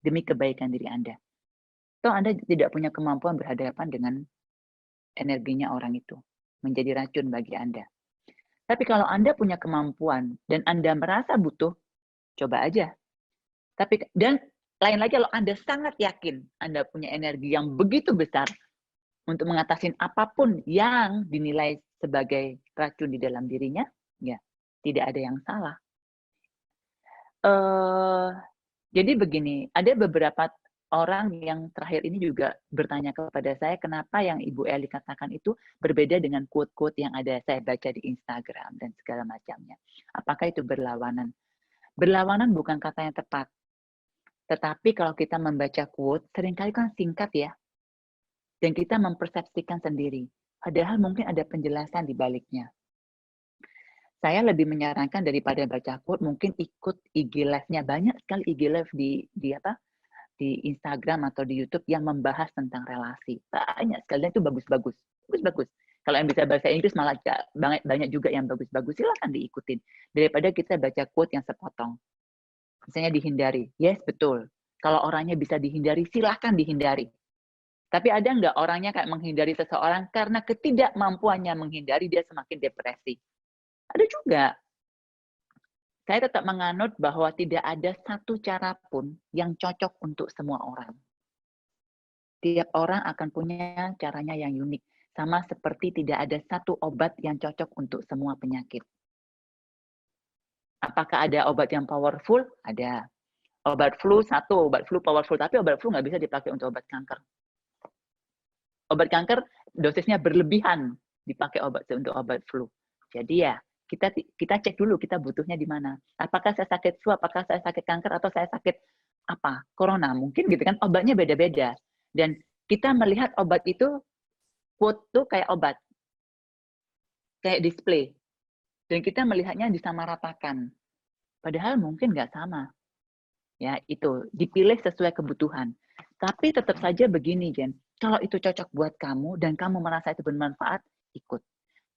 Demi kebaikan diri Anda. Toh Anda tidak punya kemampuan berhadapan dengan energinya orang itu. Menjadi racun bagi Anda. Tapi kalau Anda punya kemampuan dan Anda merasa butuh, coba aja. Dan lain lagi kalau Anda sangat yakin Anda punya energi yang begitu besar untuk mengatasi apapun yang dinilai sebagai racun di dalam dirinya, ya tidak ada yang salah. Jadi begini, ada beberapa orang yang terakhir ini juga bertanya kepada saya, kenapa yang Ibu Eli katakan itu berbeda dengan quote-quote yang ada saya baca di Instagram dan segala macamnya. Apakah itu berlawanan? Berlawanan bukan kata yang tepat. Tetapi kalau kita membaca quote, seringkali kan singkat ya. Dan kita mempersepsikan sendiri. Padahal mungkin ada penjelasan di baliknya. Saya lebih menyarankan daripada baca quote, mungkin ikut IG Live-nya. Banyak sekali IG Live di Instagram atau di YouTube yang membahas tentang relasi. Banyak sekali, dan itu bagus-bagus. Bagus-bagus. Kalau yang bisa bahasa Inggris malah banyak juga yang bagus-bagus. Silakan diikutin. Daripada kita baca quote yang sepotong. Misalnya dihindari. Yes, betul. Kalau orangnya bisa dihindari, silakan dihindari. Tapi ada nggak orangnya kayak menghindari seseorang karena ketidakmampuannya menghindari, dia semakin depresi? Ada juga. Saya tetap menganut bahwa tidak ada satu cara pun yang cocok untuk semua orang. Tiap orang akan punya caranya yang unik. Sama seperti tidak ada satu obat yang cocok untuk semua penyakit. Apakah ada obat yang powerful? Ada. Obat flu satu, obat flu powerful. Tapi obat flu nggak bisa dipakai untuk obat kanker. Obat kanker dosisnya berlebihan dipakai untuk obat flu. Jadi ya, kita cek dulu kita butuhnya di mana. Apakah saya sakit flu, apakah saya sakit kanker, atau saya sakit apa? Corona, mungkin gitu kan, obatnya beda-beda. Dan kita melihat obat itu, quote tuh kayak obat. Kayak display. Dan kita melihatnya disamaratakan. Padahal mungkin nggak sama. Ya, itu dipilih sesuai kebutuhan. Tapi tetap saja begini, Jen. Kalau itu cocok buat kamu dan kamu merasa itu bermanfaat, ikut.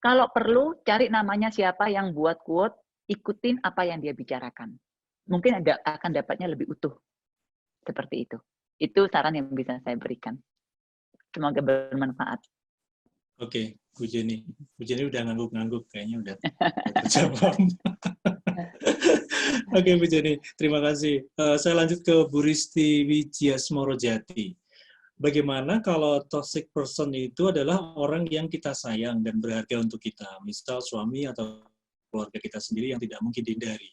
Kalau perlu, cari namanya siapa yang buat quote, ikutin apa yang dia bicarakan. Mungkin akan dapatnya lebih utuh. Seperti itu. Itu saran yang bisa saya berikan. Semoga bermanfaat. Oke, Bu Jenny. Bu Jenny udah ngangguk-ngangguk, kayaknya udah terjawab. Oke, Bu Jenny, terima kasih. Saya lanjut ke Bu Risti Wijiasmorojati. Bagaimana kalau toxic person itu adalah orang yang kita sayang dan berharga untuk kita, misal suami atau keluarga kita sendiri yang tidak mungkin dihindari?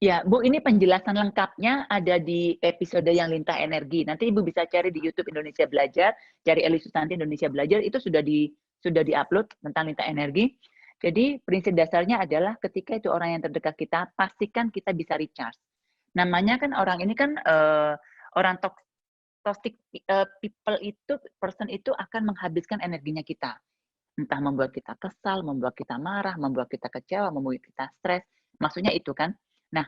Ya, Bu, ini penjelasan lengkapnya ada di episode yang Lintah Energi. Nanti Ibu bisa cari di YouTube Indonesia Belajar, cari Eli Susanti Indonesia Belajar, itu sudah di-upload tentang Lintah Energi. Jadi prinsip dasarnya adalah ketika itu orang yang terdekat kita, pastikan kita bisa recharge. Namanya kan orang ini kan orang toxic people itu, person itu akan menghabiskan energinya kita. Entah membuat kita kesal, membuat kita marah, membuat kita kecewa, membuat kita stres. Maksudnya itu kan. Nah,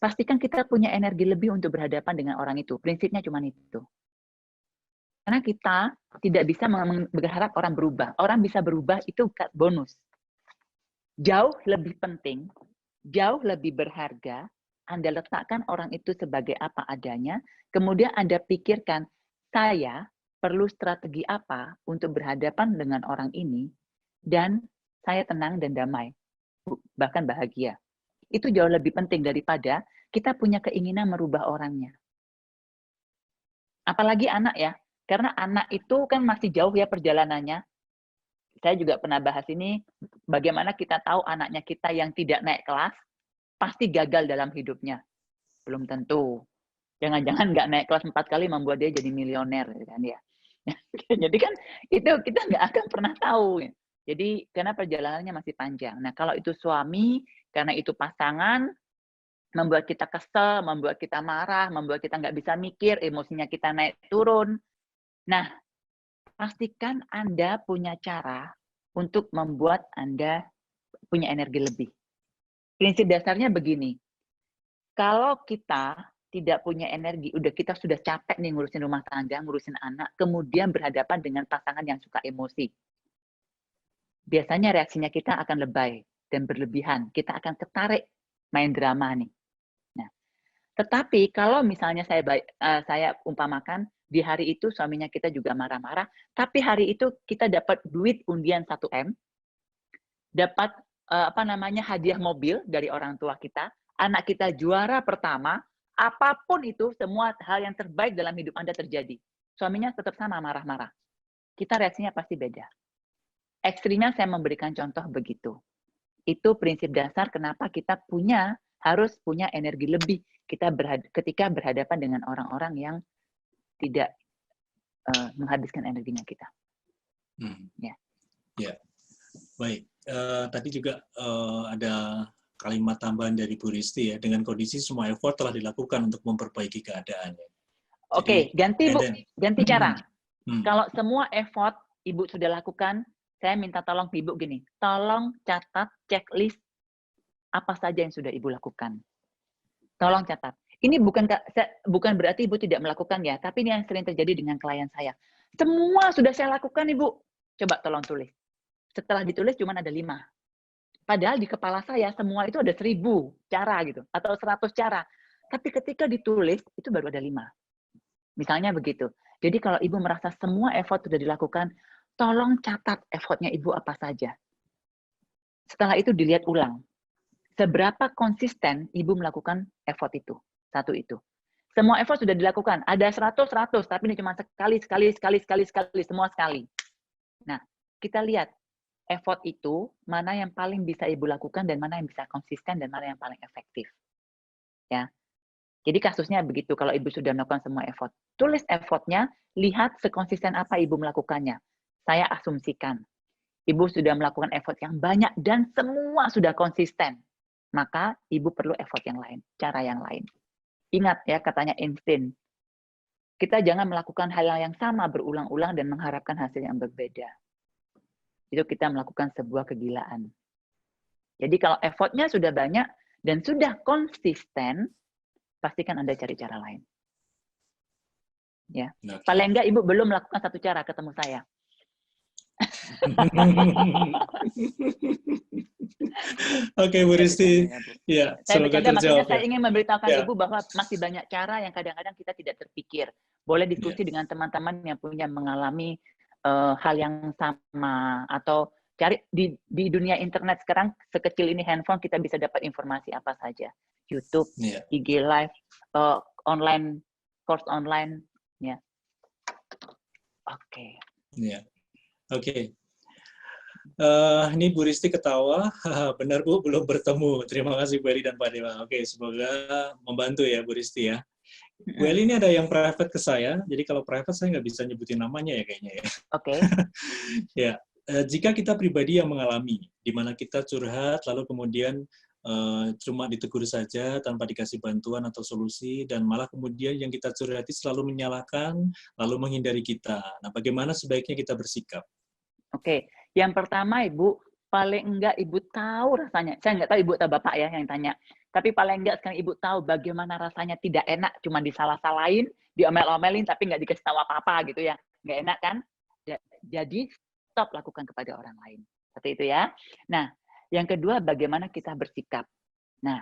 pastikan kita punya energi lebih untuk berhadapan dengan orang itu. Prinsipnya cuma itu. Karena kita tidak bisa berharap orang berubah. Orang bisa berubah itu bonus. Jauh lebih penting, jauh lebih berharga, Anda letakkan orang itu sebagai apa adanya, kemudian Anda pikirkan, saya perlu strategi apa untuk berhadapan dengan orang ini, dan saya tenang dan damai, bahkan bahagia. Itu jauh lebih penting daripada kita punya keinginan merubah orangnya. Apalagi anak ya, karena anak itu kan masih jauh ya perjalanannya. Saya juga pernah bahas ini, bagaimana kita tahu anaknya kita yang tidak naik kelas, pasti gagal dalam hidupnya. Belum tentu. Jangan-jangan nggak naik kelas 4 kali membuat dia jadi milioner, kan ya. Jadi kan itu kita nggak akan pernah tahu. Jadi karena perjalanannya masih panjang. Nah kalau itu suami, karena itu pasangan, membuat kita kesel, membuat kita marah, membuat kita nggak bisa mikir, emosinya kita naik turun. Nah, pastikan Anda punya cara untuk membuat Anda punya energi lebih. Prinsip dasarnya begini, kalau kita tidak punya energi, udah kita sudah capek nih ngurusin rumah tangga, ngurusin anak, kemudian berhadapan dengan pasangan yang suka emosi. Biasanya reaksinya kita akan lebay dan berlebihan. Kita akan ketarik main drama nih. Nah, tetapi kalau misalnya saya umpamakan di hari itu suaminya kita juga marah-marah, tapi hari itu kita dapat duit undian 1M, dapat hadiah mobil dari orang tua kita, anak kita juara pertama, apapun itu, semua hal yang terbaik dalam hidup Anda terjadi. Suaminya tetap sama marah-marah. Kita reaksinya pasti beda. Ekstrimnya saya memberikan contoh begitu. Itu prinsip dasar kenapa kita harus punya energi lebih ketika berhadapan dengan orang-orang yang tidak menghabiskan energinya kita. Ya. Ya, baik. Tadi juga ada kalimat tambahan dari Bu Risti ya, dengan kondisi semua effort telah dilakukan untuk memperbaiki keadaannya. Oke, ganti Bu, ganti cara. Kalau semua effort Ibu sudah lakukan, saya minta tolong Ibu gini, tolong catat checklist apa saja yang sudah Ibu lakukan. Tolong catat. Ini bukan berarti Ibu tidak melakukan ya, tapi ini yang sering terjadi dengan klien saya. Semua sudah saya lakukan Ibu. Coba tolong tulis. Setelah ditulis cuma ada 5. Padahal di kepala saya semua itu ada 1000 cara gitu, atau 100 cara. Tapi ketika ditulis, itu baru ada 5. Misalnya begitu. Jadi kalau Ibu merasa semua effort sudah dilakukan, tolong catat effortnya Ibu apa saja. Setelah itu dilihat ulang. Seberapa konsisten Ibu melakukan effort itu. Satu itu. Semua effort sudah dilakukan. Ada 100, tapi ini cuma sekali, semua sekali. Nah, kita lihat effort itu, mana yang paling bisa Ibu lakukan dan mana yang bisa konsisten dan mana yang paling efektif. Ya. Jadi kasusnya begitu, kalau Ibu sudah melakukan semua effort. Tulis effortnya, lihat sekonsisten apa Ibu melakukannya. Saya asumsikan, Ibu sudah melakukan effort yang banyak dan semua sudah konsisten. Maka Ibu perlu effort yang lain, cara yang lain. Ingat ya, katanya Einstein, kita jangan melakukan hal yang sama berulang-ulang dan mengharapkan hasil yang berbeda. Itu kita melakukan sebuah kegilaan. Jadi kalau effortnya sudah banyak dan sudah konsisten, pastikan Anda cari cara lain. Ya, paling enggak Ibu belum melakukan satu cara ketemu saya. Oke, Bu Risti. Ya, semoga terjawab. Saya ingin memberitahukan Ibu bahwa masih banyak cara yang kadang-kadang kita tidak terpikir. Boleh diskusi dengan teman-teman yang mengalami hal yang sama, atau Cari di dunia internet sekarang sekecil ini handphone kita bisa dapat informasi apa saja. YouTube, IG Live, online, course online, ya. Oke. Ya, oke. Ini Bu Risti ketawa. Benar Bu, belum bertemu. Terima kasih Bu Eli dan Pak Dewa. Oke, semoga membantu ya Bu Risti ya. Bu Eli ini ada yang private ke saya, jadi kalau private saya nggak bisa nyebutin namanya ya kayaknya ya. Oke. Ya, jika kita pribadi yang mengalami, di mana kita curhat, lalu kemudian cuma ditegur saja tanpa dikasih bantuan atau solusi, dan malah kemudian yang kita curhati selalu menyalahkan, lalu menghindari kita. Nah, bagaimana sebaiknya kita bersikap? Oke, yang pertama Ibu, paling enggak Ibu tahu rasanya, saya nggak tahu Ibu atau Bapak ya yang tanya, tapi paling enggak sekarang Ibu tahu bagaimana rasanya tidak enak, cuma disalah-salahin, diomel-omelin, tapi nggak dikasih tahu apa-apa gitu ya. Nggak enak kan? Jadi, stop lakukan kepada orang lain. Seperti itu ya. Nah, yang kedua bagaimana kita bersikap. Nah,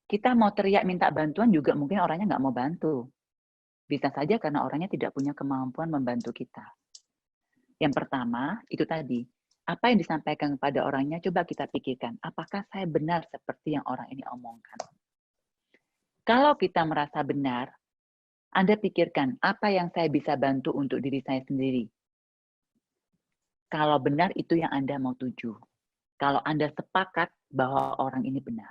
kita mau teriak minta bantuan juga mungkin orangnya nggak mau bantu. Bisa saja karena orangnya tidak punya kemampuan membantu kita. Yang pertama, itu tadi, apa yang disampaikan kepada orangnya, coba kita pikirkan, apakah saya benar seperti yang orang ini omongkan? Kalau kita merasa benar, Anda pikirkan, apa yang saya bisa bantu untuk diri saya sendiri? Kalau benar, itu yang Anda mau tuju. Kalau Anda sepakat bahwa orang ini benar.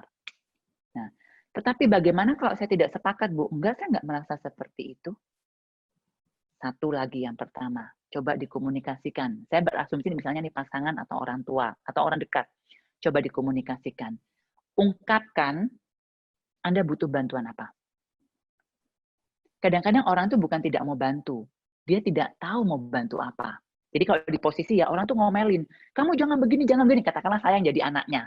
Nah, tetapi bagaimana kalau saya tidak sepakat, Bu? Enggak, saya nggak merasa seperti itu. Satu lagi yang pertama, coba dikomunikasikan. Saya berasumsi misalnya nih pasangan atau orang tua atau orang dekat. Coba dikomunikasikan. Ungkapkan Anda butuh bantuan apa. Kadang-kadang orang itu bukan tidak mau bantu. Dia tidak tahu mau bantu apa. Jadi kalau di posisi ya orang tuh ngomelin, kamu jangan begini, jangan begini. Katakanlah saya yang jadi anaknya.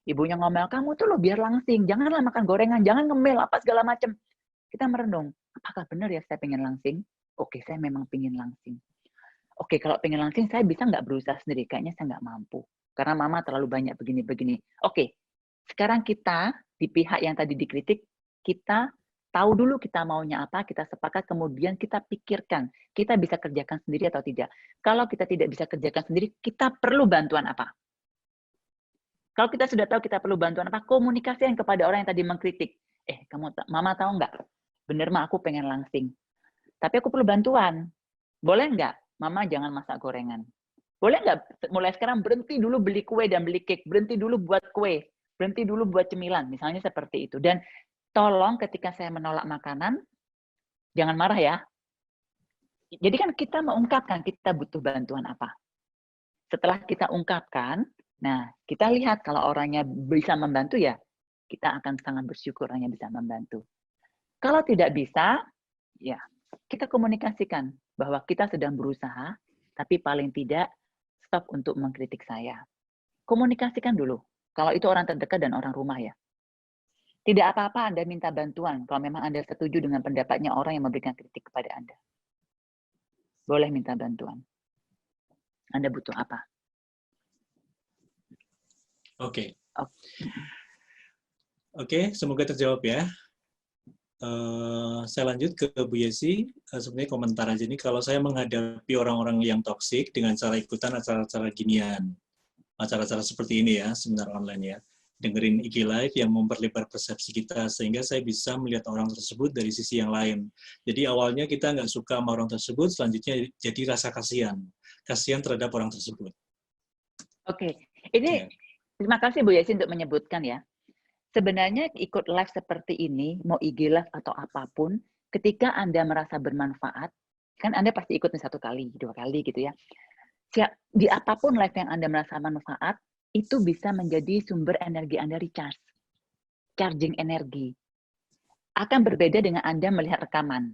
Ibunya ngomel, kamu tuh lo biar langsing, janganlah makan gorengan, jangan ngemil, apa segala macam. Kita merenung, apakah benar ya saya pengen langsing? Oke, saya memang pengen langsing. Oke, kalau pengen langsing, saya bisa nggak berusaha sendiri? Kayaknya saya nggak mampu. Karena mama terlalu banyak begini-begini. Oke, sekarang kita, di pihak yang tadi dikritik, kita tahu dulu kita maunya apa, kita sepakat, kemudian kita pikirkan, kita bisa kerjakan sendiri atau tidak. Kalau kita tidak bisa kerjakan sendiri, kita perlu bantuan apa? Kalau kita sudah tahu kita perlu bantuan apa, komunikasikan kepada orang yang tadi mengkritik. Mama tahu nggak? Bener mah aku pengen langsing. Tapi aku perlu bantuan. Boleh nggak? Mama jangan masak gorengan. Boleh nggak mulai sekarang berhenti dulu beli kue dan beli cake. Berhenti dulu buat kue. Berhenti dulu buat cemilan. Misalnya seperti itu. Dan tolong ketika saya menolak makanan, jangan marah ya. Jadi kan kita mengungkapkan kita butuh bantuan apa. Setelah kita ungkapkan, nah kita lihat kalau orangnya bisa membantu ya, kita akan sangat bersyukur orangnya bisa membantu. Kalau tidak bisa, ya kita komunikasikan bahwa kita sedang berusaha, tapi paling tidak stop untuk mengkritik saya. Komunikasikan dulu. Kalau itu orang terdekat dan orang rumah ya. Tidak apa-apa Anda minta bantuan kalau memang Anda setuju dengan pendapatnya orang yang memberikan kritik kepada Anda. Boleh minta bantuan. Anda butuh apa? Oke. Oke, semoga terjawab ya. Saya lanjut ke Bu Yesi. Sebenarnya komentar aja nih, kalau saya menghadapi orang-orang yang toksik dengan cara ikutan acara-acara ginian, acara-acara seperti ini ya, seminar online ya, dengerin IG Live yang memperlebar persepsi kita, sehingga saya bisa melihat orang tersebut dari sisi yang lain. Jadi awalnya kita nggak suka sama orang tersebut, selanjutnya jadi rasa kasihan terhadap orang tersebut. Oke, ini terima kasih Bu Yesi untuk menyebutkan ya. Sebenarnya ikut live seperti ini, mau IG live atau apapun, ketika Anda merasa bermanfaat, kan Anda pasti ikut 1 kali, 2 kali gitu ya. Di apapun live yang Anda merasa manfaat, itu bisa menjadi sumber energi Anda recharge. Charging energi. Akan berbeda dengan Anda melihat rekaman.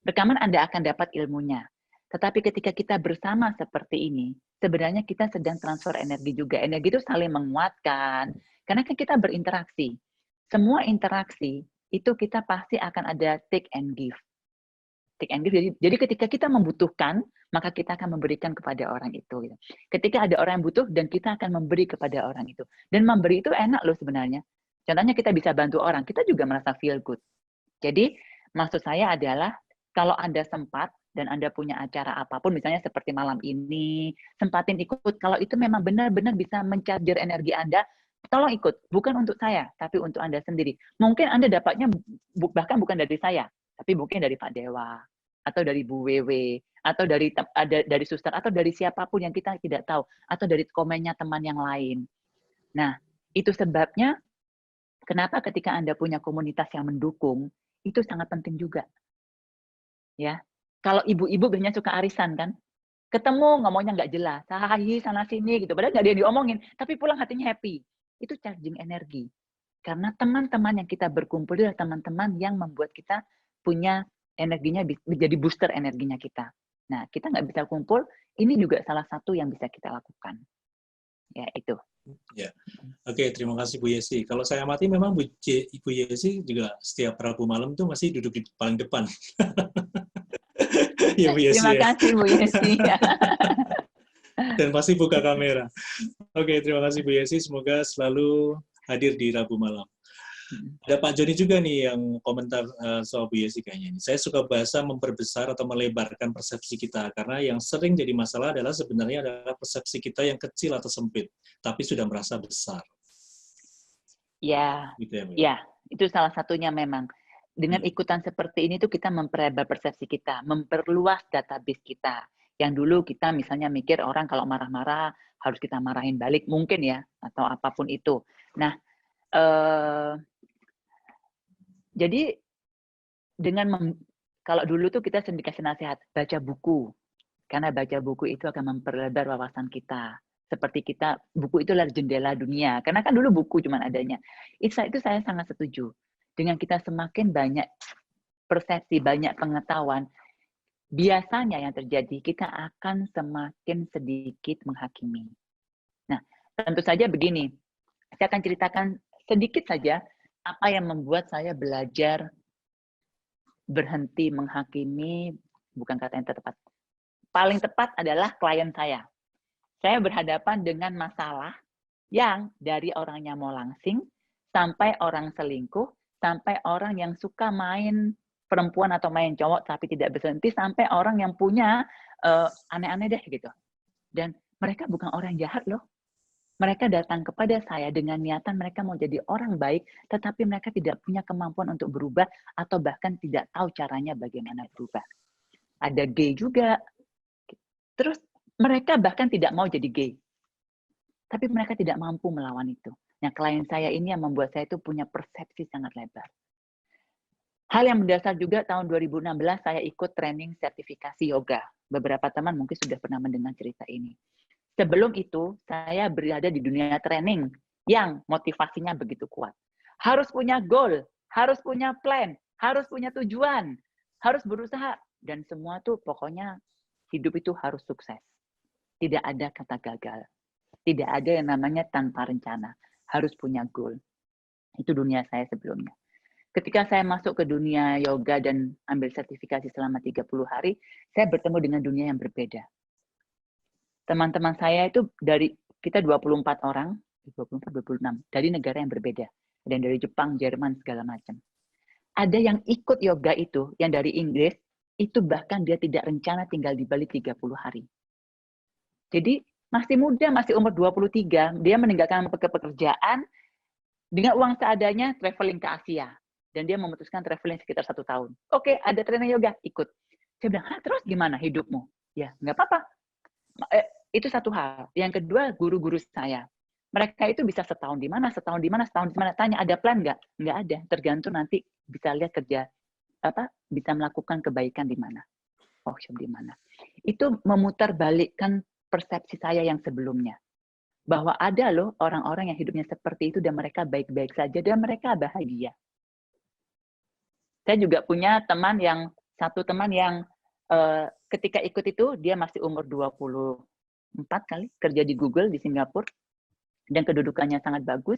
Rekaman Anda akan dapat ilmunya. Tetapi ketika kita bersama seperti ini, sebenarnya kita sedang transfer energi juga. Energi itu saling menguatkan. Karena kan kita berinteraksi. Semua interaksi, itu kita pasti akan ada take and give. Take and give. Jadi ketika kita membutuhkan, maka kita akan memberikan kepada orang itu. Ketika ada orang yang butuh, dan kita akan memberi kepada orang itu. Dan memberi itu enak loh sebenarnya. Contohnya kita bisa bantu orang, kita juga merasa feel good. Jadi maksud saya adalah, kalau Anda sempat, dan Anda punya acara apapun, misalnya seperti malam ini, sempatin ikut. Kalau itu memang benar-benar bisa men-charger energi Anda, tolong ikut. Bukan untuk saya, tapi untuk Anda sendiri. Mungkin Anda dapatnya bahkan bukan dari saya, tapi mungkin dari Pak Dewa, atau dari Bu Wewe, atau dari suster, atau dari siapapun yang kita tidak tahu, atau dari komennya teman yang lain. Nah, itu sebabnya kenapa ketika Anda punya komunitas yang mendukung, itu sangat penting juga. Ya, kalau ibu-ibu biasanya suka arisan kan, ketemu ngomongnya nggak jelas, hahaha sana sini gitu, padahal nggak ada yang diomongin, tapi pulang hatinya happy. Itu charging energi. Karena teman-teman yang kita berkumpul adalah teman-teman yang membuat kita punya energinya menjadi booster energinya kita. Nah, kita nggak bisa kumpul, ini juga salah satu yang bisa kita lakukan. Ya, itu. Ya, oke, terima kasih Bu Yesi. Kalau saya amati memang Ibu Yesi juga setiap Rabu malam tuh masih duduk di paling depan. Ya Bu Yesi Terima ya. kasih Bu Yesi. Dan pasti buka kamera. Oke, terima kasih Bu Yesi. Semoga selalu hadir di Rabu malam. Ada Pak Joni juga nih yang komentar soal Bu Yesi kayaknya ini. Saya suka bahasa memperbesar atau melebarkan persepsi kita, karena yang sering jadi masalah adalah sebenarnya adalah persepsi kita yang kecil atau sempit, tapi sudah merasa besar. Ya, Gitu ya, Bu? ya, itu salah satunya memang. Dengan ikutan seperti ini tuh kita memperlebar persepsi kita, memperluas database kita. Yang dulu kita misalnya mikir orang kalau marah-marah harus kita marahin balik, mungkin ya, atau apapun itu. Nah, jadi dengan kalau dulu tuh kita sering dikasih nasihat, baca buku. Karena baca buku itu akan memperlebar wawasan kita. Seperti buku itu adalah jendela dunia. Karena kan dulu buku cuma adanya. Itu saya sangat setuju. Dengan kita semakin banyak persepsi, banyak pengetahuan, biasanya yang terjadi, kita akan semakin sedikit menghakimi. Nah, tentu saja begini. Saya akan ceritakan sedikit saja apa yang membuat saya belajar berhenti menghakimi, bukan kata yang tepat. Paling tepat adalah klien saya. Saya berhadapan dengan masalah yang dari orangnya mau langsing, sampai orang selingkuh, sampai orang yang suka main perempuan atau main cowok tapi tidak berhenti, sampai orang yang punya aneh-aneh deh gitu. Dan mereka bukan orang jahat loh. Mereka datang kepada saya dengan niatan mereka mau jadi orang baik, tetapi mereka tidak punya kemampuan untuk berubah atau bahkan tidak tahu caranya bagaimana berubah. Ada gay juga. Terus mereka bahkan tidak mau jadi gay. Tapi mereka tidak mampu melawan itu. Nah, klien saya ini yang membuat saya itu punya persepsi sangat lebar. Hal yang mendasar juga tahun 2016 saya ikut training sertifikasi yoga. Beberapa teman mungkin sudah pernah mendengar cerita ini. Sebelum itu, saya berada di dunia training yang motivasinya begitu kuat. Harus punya goal, harus punya plan, harus punya tujuan, harus berusaha. Dan semua tuh pokoknya hidup itu harus sukses. Tidak ada kata gagal. Tidak ada yang namanya tanpa rencana. Harus punya goal. Itu dunia saya sebelumnya. Ketika saya masuk ke dunia yoga dan ambil sertifikasi selama 30 hari, saya bertemu dengan dunia yang berbeda. Teman-teman saya itu kita 24 orang, 24, 26, dari negara yang berbeda. Dan dari Jepang, Jerman, segala macam. Ada yang ikut yoga itu, yang dari Inggris, itu bahkan dia tidak rencana tinggal di Bali 30 hari. Jadi masih muda, masih umur 23, dia meninggalkan pekerjaan dengan uang seadanya traveling ke Asia. Dan dia memutuskan traveling sekitar 1 tahun. Oke, ada training yoga, ikut. Saya bilang, terus gimana hidupmu? Ya, nggak apa-apa. Itu satu hal. Yang kedua, guru-guru saya. Mereka itu bisa setahun di mana, setahun di mana, setahun di mana. Tanya, ada plan nggak? Nggak ada. Tergantung nanti bisa lihat kerja, bisa melakukan kebaikan di mana. Workshop di mana. Itu memutarbalikkan persepsi saya yang sebelumnya. Bahwa ada loh orang-orang yang hidupnya seperti itu dan mereka baik-baik saja dan mereka bahagia. Saya juga punya satu teman yang ketika ikut itu dia masih umur 24 kali, kerja di Google di Singapura dan kedudukannya sangat bagus.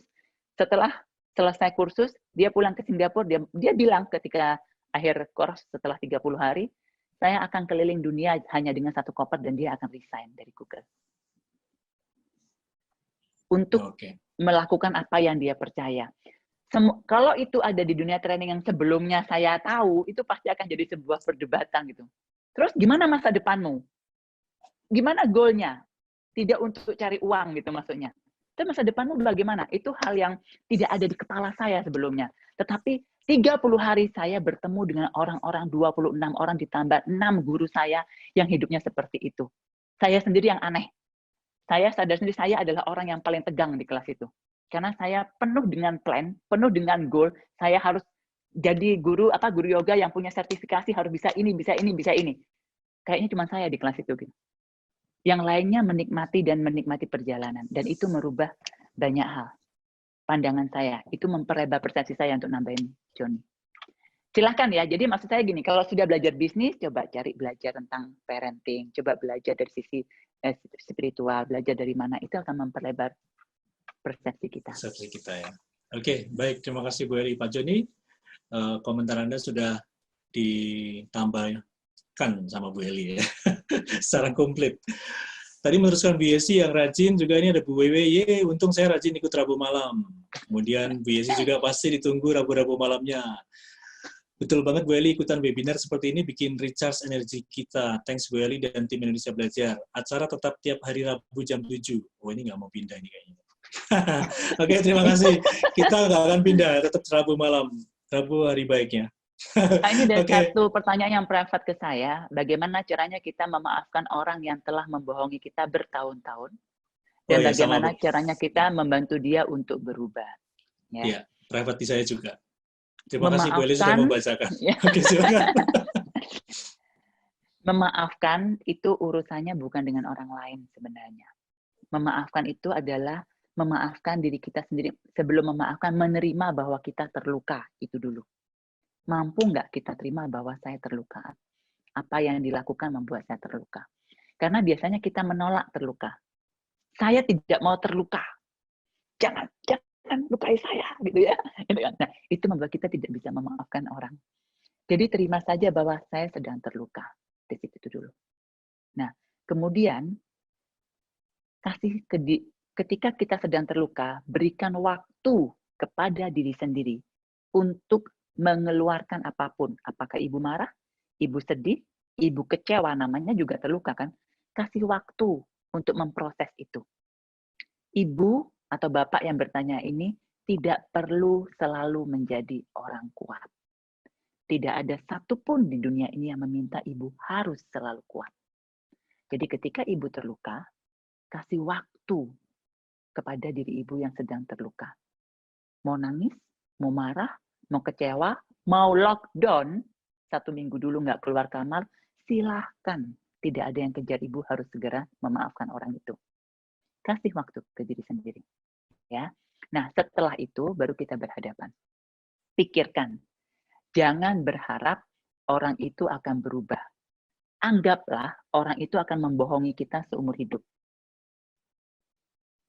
Setelah selesai kursus, dia pulang ke Singapura, dia bilang ketika akhir course setelah 30 hari, saya akan keliling dunia hanya dengan 1 koper dan dia akan resign dari Google. Untuk melakukan apa yang dia percaya. Kalau itu ada di dunia training yang sebelumnya saya tahu, itu pasti akan jadi sebuah perdebatan gitu. Terus gimana masa depanmu? Gimana goalnya? Tidak untuk cari uang gitu maksudnya. Itu masa depanmu bagaimana? Itu hal yang tidak ada di kepala saya sebelumnya. Tetapi 30 hari saya bertemu dengan orang-orang, 26 orang ditambah 6 guru saya yang hidupnya seperti itu. Saya sendiri yang aneh. Saya sadar sendiri saya adalah orang yang paling tegang di kelas itu. Karena saya penuh dengan plan, penuh dengan goal, saya harus jadi guru yoga yang punya sertifikasi, harus bisa ini, bisa ini, bisa ini. Kayaknya cuma saya di kelas itu gitu. Yang lainnya menikmati dan menikmati perjalanan, dan itu merubah banyak hal. Pandangan saya, itu memperlebar persepsi saya untuk nambahin Joni. Silahkan ya, jadi maksud saya gini, kalau sudah belajar bisnis, coba cari belajar tentang parenting, coba belajar dari sisi spiritual, belajar dari mana, itu akan memperlebar persepsi kita. Persepsi kita ya. Oke, baik. Terima kasih Bu Eli. Pak Joni, komentar Anda sudah ditambahkan sama Bu Eli ya, secara komplit. Tadi meneruskan Bu Yesi yang rajin, juga ini ada Bu Wewe, ye, untung saya rajin ikut Rabu malam. Kemudian Bu Yesi juga pasti ditunggu Rabu-Rabu malamnya. Betul banget Bu Eli, ikutan webinar seperti ini bikin recharge energi kita. Thanks Bu Eli dan tim Indonesia Belajar. Acara tetap tiap hari Rabu jam 7. Oh ini nggak mau pindah ini kayaknya. Oke, terima kasih. Kita nggak akan pindah, tetap Rabu malam. Rabu hari baiknya. Nah, ini ada satu pertanyaan yang private ke saya. Bagaimana caranya kita memaafkan orang yang telah membohongi kita bertahun-tahun? Dan bagaimana caranya kita membantu dia untuk berubah? Ya, private di saya juga. Terima kasih Bu Eli sudah membacakan. Ya. Oke, silakan. Memaafkan itu urusannya bukan dengan orang lain sebenarnya. Memaafkan itu adalah memaafkan diri kita sendiri. Sebelum memaafkan, menerima bahwa kita terluka. Itu dulu. Mampu nggak kita terima bahwa saya terluka? Apa yang dilakukan membuat saya terluka? Karena biasanya kita menolak terluka. Saya tidak mau terluka. Jangan lukai saya, gitu ya. Nah, itu membuat kita tidak bisa memaafkan orang. Jadi terima saja bahwa saya sedang terluka. Di situ dulu. Nah, kemudian ketika kita sedang terluka, berikan waktu kepada diri sendiri untuk mengeluarkan apapun. Apakah ibu marah, ibu sedih, ibu kecewa, namanya juga terluka kan? Kasih waktu untuk memproses itu. Ibu atau bapak yang bertanya ini tidak perlu selalu menjadi orang kuat. Tidak ada satupun di dunia ini yang meminta ibu harus selalu kuat. Jadi ketika ibu terluka, kasih waktu kepada diri ibu yang sedang terluka. Mau nangis, mau marah, mau kecewa, mau lockdown, 1 minggu dulu nggak keluar kamar, silahkan. Tidak ada yang kejar ibu harus segera memaafkan orang itu. Kasih waktu ke diri sendiri. Ya. Nah, setelah itu baru kita berhadapan. Pikirkan. Jangan berharap orang itu akan berubah. Anggaplah orang itu akan membohongi kita seumur hidup.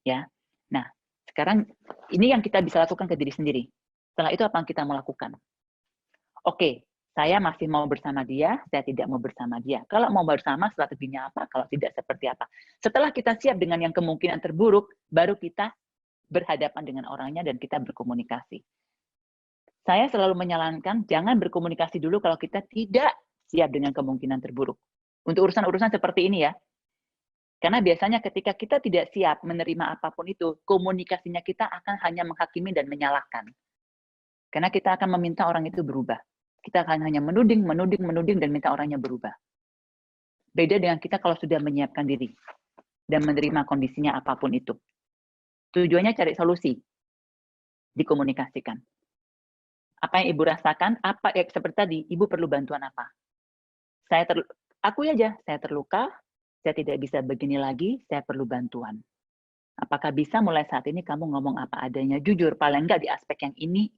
Ya. Nah, sekarang ini yang kita bisa lakukan ke diri sendiri. Setelah itu apa yang kita mau lakukan? Oke, saya masih mau bersama dia, saya tidak mau bersama dia. Kalau mau bersama, strateginya apa? Kalau tidak, seperti apa? Setelah kita siap dengan yang kemungkinan terburuk, baru kita berhadapan dengan orangnya dan kita berkomunikasi. Saya selalu menyarankan, jangan berkomunikasi dulu kalau kita tidak siap dengan kemungkinan terburuk. Untuk urusan-urusan seperti ini ya. Karena biasanya ketika kita tidak siap menerima apapun itu, komunikasinya kita akan hanya menghakimi dan menyalahkan. Karena kita akan meminta orang itu berubah. Kita akan hanya menuding, dan minta orangnya berubah. Beda dengan kita kalau sudah menyiapkan diri dan menerima kondisinya apapun itu. Tujuannya cari solusi, dikomunikasikan. Apa yang ibu rasakan, seperti tadi, ibu perlu bantuan apa? Akui aja, saya terluka, saya tidak bisa begini lagi, saya perlu bantuan. Apakah bisa mulai saat ini kamu ngomong apa adanya, jujur, paling enggak di aspek yang ini.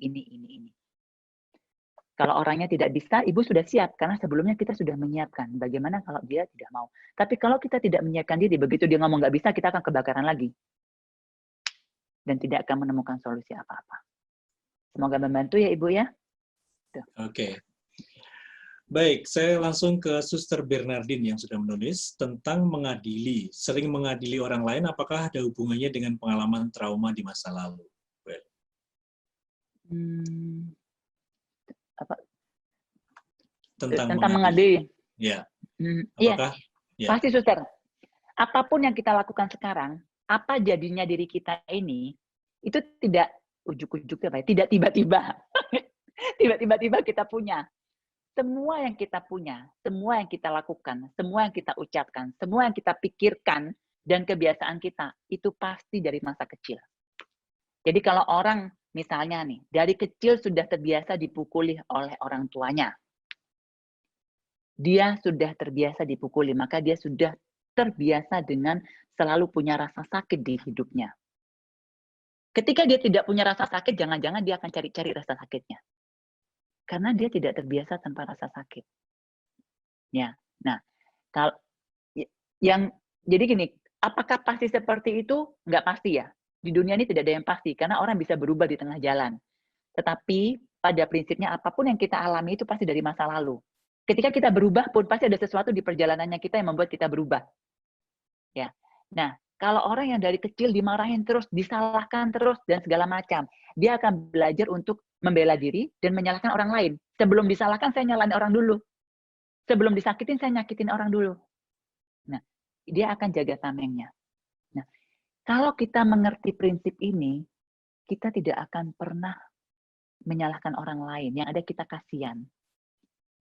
Kalau orangnya tidak bisa, ibu sudah siap, karena sebelumnya kita sudah menyiapkan. Bagaimana kalau dia tidak mau? Tapi kalau kita tidak menyiapkan diri, begitu dia ngomong nggak bisa, kita akan kebakaran lagi. Dan tidak akan menemukan solusi apa-apa. Semoga membantu ya Ibu ya. Oke. Baik, saya langsung ke Suster Bernardine yang sudah menulis tentang mengadili. Sering mengadili orang lain, apakah ada hubungannya dengan pengalaman trauma di masa lalu? Apa? Tentang mengadili. Ya. Iya, Apakah? Ya. pasti suster. Apapun yang kita lakukan sekarang, apa jadinya diri kita ini, itu tidak ujuk-ujuk apa ya, tidak tiba-tiba. Tiba-tiba kita punya. Semua yang kita punya, semua yang kita lakukan, semua yang kita ucapkan, semua yang kita pikirkan, dan kebiasaan kita, itu pasti dari masa kecil. Jadi kalau orang, misalnya nih, dari kecil sudah terbiasa dipukuli oleh orang tuanya, dia sudah terbiasa dipukuli, maka dia sudah terbiasa dengan selalu punya rasa sakit di hidupnya. Ketika dia tidak punya rasa sakit, jangan-jangan dia akan cari-cari rasa sakitnya. Karena dia tidak terbiasa tanpa rasa sakit. Ya. Nah, kalau yang jadi gini, apakah pasti seperti itu? Nggak pasti ya. Di dunia ini tidak ada yang pasti, karena orang bisa berubah di tengah jalan. Tetapi pada prinsipnya apapun yang kita alami itu pasti dari masa lalu. Ketika kita berubah pun pasti ada sesuatu di perjalanannya kita yang membuat kita berubah. Ya. Nah, kalau orang yang dari kecil dimarahin terus, disalahkan terus dan segala macam, dia akan belajar untuk membela diri dan menyalahkan orang lain. Sebelum disalahkan saya nyalain orang dulu. Sebelum disakitin saya nyakitin orang dulu. Nah, dia akan jaga tamengnya. Nah, kalau kita mengerti prinsip ini, kita tidak akan pernah menyalahkan orang lain. Yang ada kita kasihan.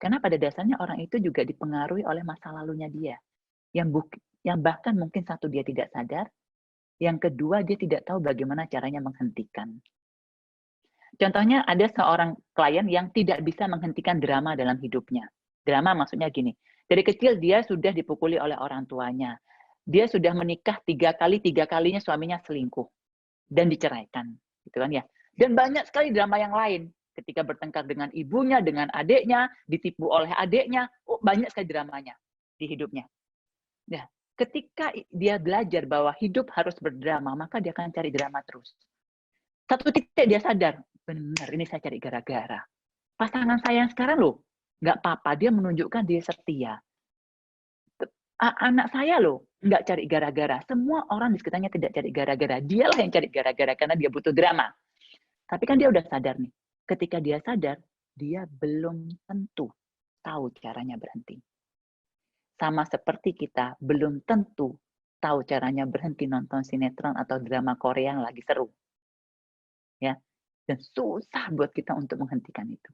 Karena pada dasarnya orang itu juga dipengaruhi oleh masa lalunya dia. Yang bahkan mungkin satu dia tidak sadar, yang kedua dia tidak tahu bagaimana caranya menghentikan. Contohnya ada seorang klien yang tidak bisa menghentikan drama dalam hidupnya. Drama maksudnya gini, dari kecil dia sudah dipukuli oleh orang tuanya. Dia sudah menikah 3 kali, 3 kalinya suaminya selingkuh dan diceraikan, gitu kan ya. Dan banyak sekali drama yang lain. Ketika bertengkar dengan ibunya, dengan adiknya, ditipu oleh adiknya, banyak sekali dramanya di hidupnya. Nah, ketika dia belajar bahwa hidup harus berdrama, maka dia akan cari drama terus. Satu titik dia sadar, benar ini saya cari gara-gara. Pasangan saya yang sekarang loh, nggak apa-apa, dia menunjukkan dia setia. Anak saya loh, nggak cari gara-gara. Semua orang di sekitarnya tidak cari gara-gara. Dialah yang cari gara-gara karena dia butuh drama. Tapi kan dia udah sadar nih. Ketika dia sadar, dia belum tentu tahu caranya berhenti. Sama seperti kita belum tentu tahu caranya berhenti nonton sinetron atau drama Korea yang lagi seru. Ya. Dan susah buat kita untuk menghentikan itu.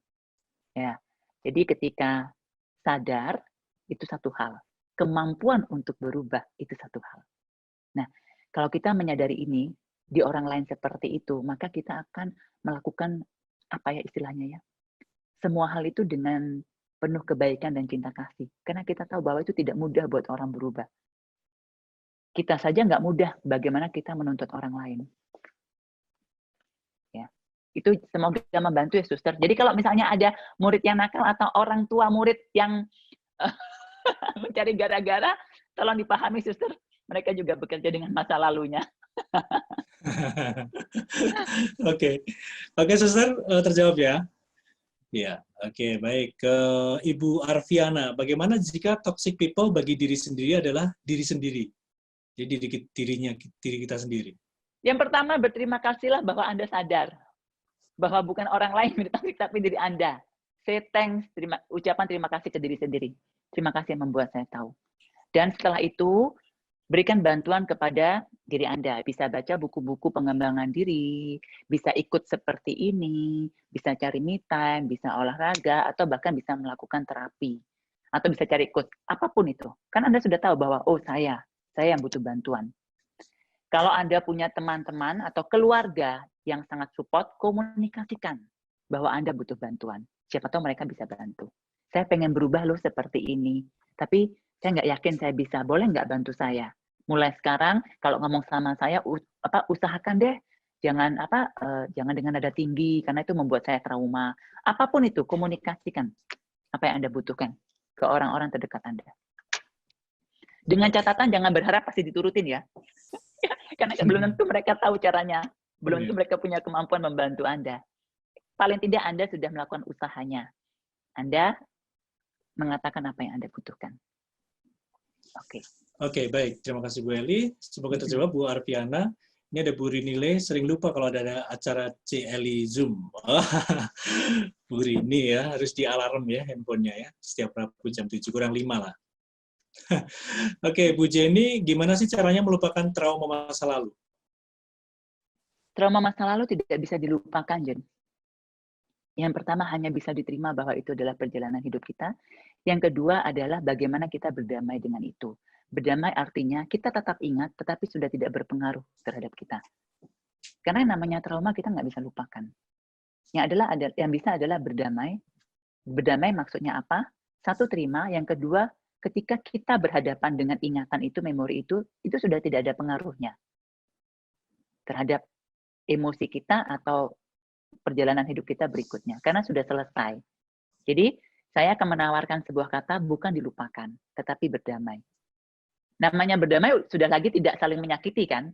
Ya. Jadi ketika sadar, itu satu hal. Kemampuan untuk berubah, itu satu hal. Nah, kalau kita menyadari ini, di orang lain seperti itu, maka kita akan melakukan, apa ya istilahnya ya, semua hal itu dengan penuh kebaikan dan cinta kasih. Karena kita tahu bahwa itu tidak mudah buat orang berubah. Kita saja nggak mudah, bagaimana kita menuntut orang lain. Ya, itu semoga membantu ya suster. Jadi kalau misalnya ada murid yang nakal atau orang tua murid yang mencari gara-gara, tolong dipahami suster, mereka juga bekerja dengan masa lalunya. Oke, suster, terjawab ya. Ya, oke, baik. Ke Ibu Arfiana, bagaimana jika toxic people bagi diri sendiri adalah diri sendiri? Jadi diri kita sendiri. Yang pertama, berterima kasihlah bahwa Anda sadar bahwa bukan orang lain yang toxic, tapi diri Anda. Say thanks, ucapan terima kasih ke diri sendiri. Terima kasih yang membuat saya tahu. Dan setelah itu, berikan bantuan kepada diri Anda. Bisa baca buku-buku pengembangan diri, bisa ikut seperti ini, bisa cari me time, bisa olahraga, atau bahkan bisa melakukan terapi. Atau bisa cari coach, apapun itu. Kan Anda sudah tahu bahwa, oh saya yang butuh bantuan. Kalau Anda punya teman-teman atau keluarga yang sangat support, komunikasikan bahwa Anda butuh bantuan. Siapa tahu mereka bisa bantu. Saya pengen berubah loh seperti ini, tapi saya nggak yakin saya bisa. Boleh nggak bantu saya? Mulai sekarang kalau ngomong sama saya, usahakan deh jangan jangan dengan nada tinggi karena itu membuat saya trauma. Apapun itu, komunikasikan apa yang Anda butuhkan ke orang-orang terdekat Anda. Dengan catatan jangan berharap pasti diturutin ya. Karena belum tentu mereka tahu caranya. Belum tentu mereka punya kemampuan membantu Anda. Paling tidak Anda sudah melakukan usahanya. Anda mengatakan apa yang Anda butuhkan. Oke. Oke, baik. Terima kasih Bu Eli. Semoga terjawab Bu Arfiana. Ini ada Bu Rinile, sering lupa kalau ada acara CLI Zoom. Bu Rini ya, harus di alarm ya handphonenya ya. Setiap Rabu jam 7 kurang 5 lah. Oke, Bu Jenny, gimana sih caranya melupakan trauma masa lalu? Trauma masa lalu tidak bisa dilupakan, Jen. Yang pertama hanya bisa diterima bahwa itu adalah perjalanan hidup kita. Yang kedua adalah bagaimana kita berdamai dengan itu. Berdamai artinya kita tetap ingat, tetapi sudah tidak berpengaruh terhadap kita. Karena yang namanya trauma kita nggak bisa lupakan. Yang bisa adalah berdamai. Berdamai maksudnya apa? Satu, terima. Yang kedua, ketika kita berhadapan dengan ingatan itu, memori itu sudah tidak ada pengaruhnya terhadap emosi kita atau perjalanan hidup kita berikutnya, karena sudah selesai. Jadi, saya akan menawarkan sebuah kata bukan dilupakan, tetapi berdamai. Namanya berdamai sudah lagi tidak saling menyakiti, kan?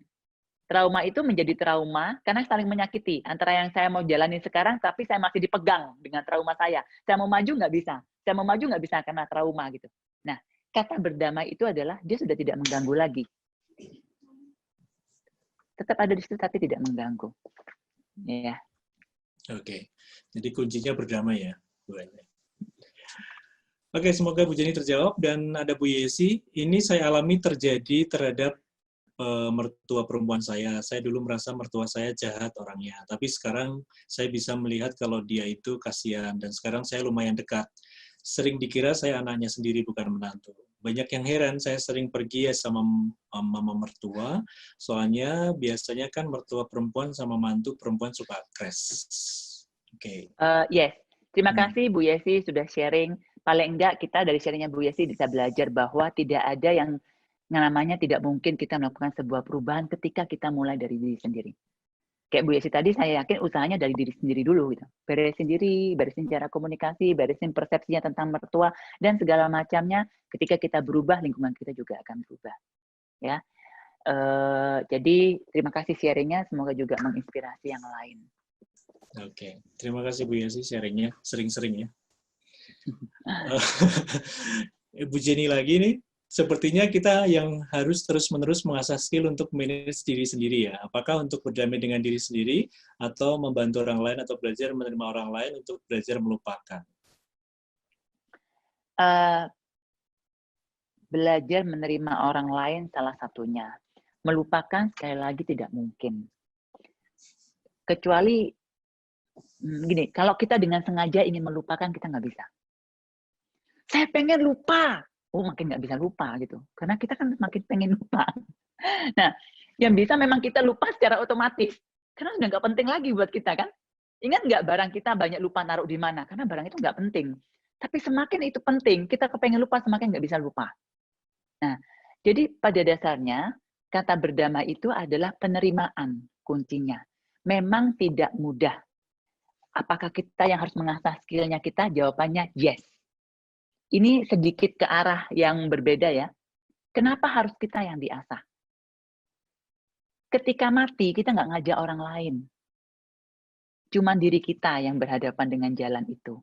Trauma itu menjadi trauma karena saling menyakiti. Antara yang saya mau jalani sekarang, tapi saya masih dipegang dengan trauma saya. Saya mau maju nggak bisa. Saya mau maju nggak bisa karena trauma gitu. Nah, kata berdamai itu adalah dia sudah tidak mengganggu lagi. Tetap ada di situ tapi tidak mengganggu. Ya. Oke, jadi kuncinya berdamai ya, Bu Jenny. Oke, semoga Bu Jenny terjawab. Dan ada Bu Yesi, ini saya alami terjadi terhadap mertua perempuan saya. Saya dulu merasa mertua saya jahat orangnya, tapi sekarang saya bisa melihat kalau dia itu kasihan, dan sekarang saya lumayan dekat. Sering dikira saya anaknya sendiri, bukan menantu. Banyak yang heran, saya sering pergi ya sama mama mertua, soalnya biasanya kan mertua perempuan sama mantu perempuan suka crash. Oke. Yes, terima kasih Bu Yesi sudah sharing. Paling enggak kita dari sharingnya Bu Yesi bisa belajar bahwa tidak ada yang namanya tidak mungkin kita melakukan sebuah perubahan ketika kita mulai dari diri sendiri. Kayak Bu Yesi tadi, saya yakin usahanya dari diri sendiri dulu. Gitu. Beresin diri, beresin cara komunikasi, beresin persepsinya tentang mertua, dan segala macamnya. Ketika kita berubah, lingkungan kita juga akan berubah. Ya, jadi terima kasih sharingnya, semoga juga menginspirasi yang lain. Oke, terima kasih Bu Yesi sharingnya, sering-sering ya. Bu Jenny lagi nih, sepertinya kita yang harus terus-menerus mengasah skill untuk manage diri sendiri ya. Apakah untuk berdamai dengan diri sendiri, atau membantu orang lain, atau belajar menerima orang lain untuk belajar melupakan? Belajar menerima orang lain salah satunya. Melupakan sekali lagi tidak mungkin. Kecuali, gini, kalau kita dengan sengaja ingin melupakan, kita nggak bisa. Saya pengen lupa. Oh, makin nggak bisa lupa gitu. Karena kita kan makin pengen lupa. Nah, yang bisa memang kita lupa secara otomatis. Karena sudah nggak penting lagi buat kita kan. Ingat nggak barang kita banyak lupa naruh di mana? Karena barang itu nggak penting. Tapi semakin itu penting, kita kepengen lupa, semakin nggak bisa lupa. Nah, jadi pada dasarnya, kata berdamai itu adalah penerimaan kuncinya. Memang tidak mudah. Apakah kita yang harus mengasah skill-nya kita? Jawabannya yes. Ini sedikit ke arah yang berbeda ya. Kenapa harus kita yang diasah? Ketika mati, kita nggak ngajak orang lain. Cuman diri kita yang berhadapan dengan jalan itu.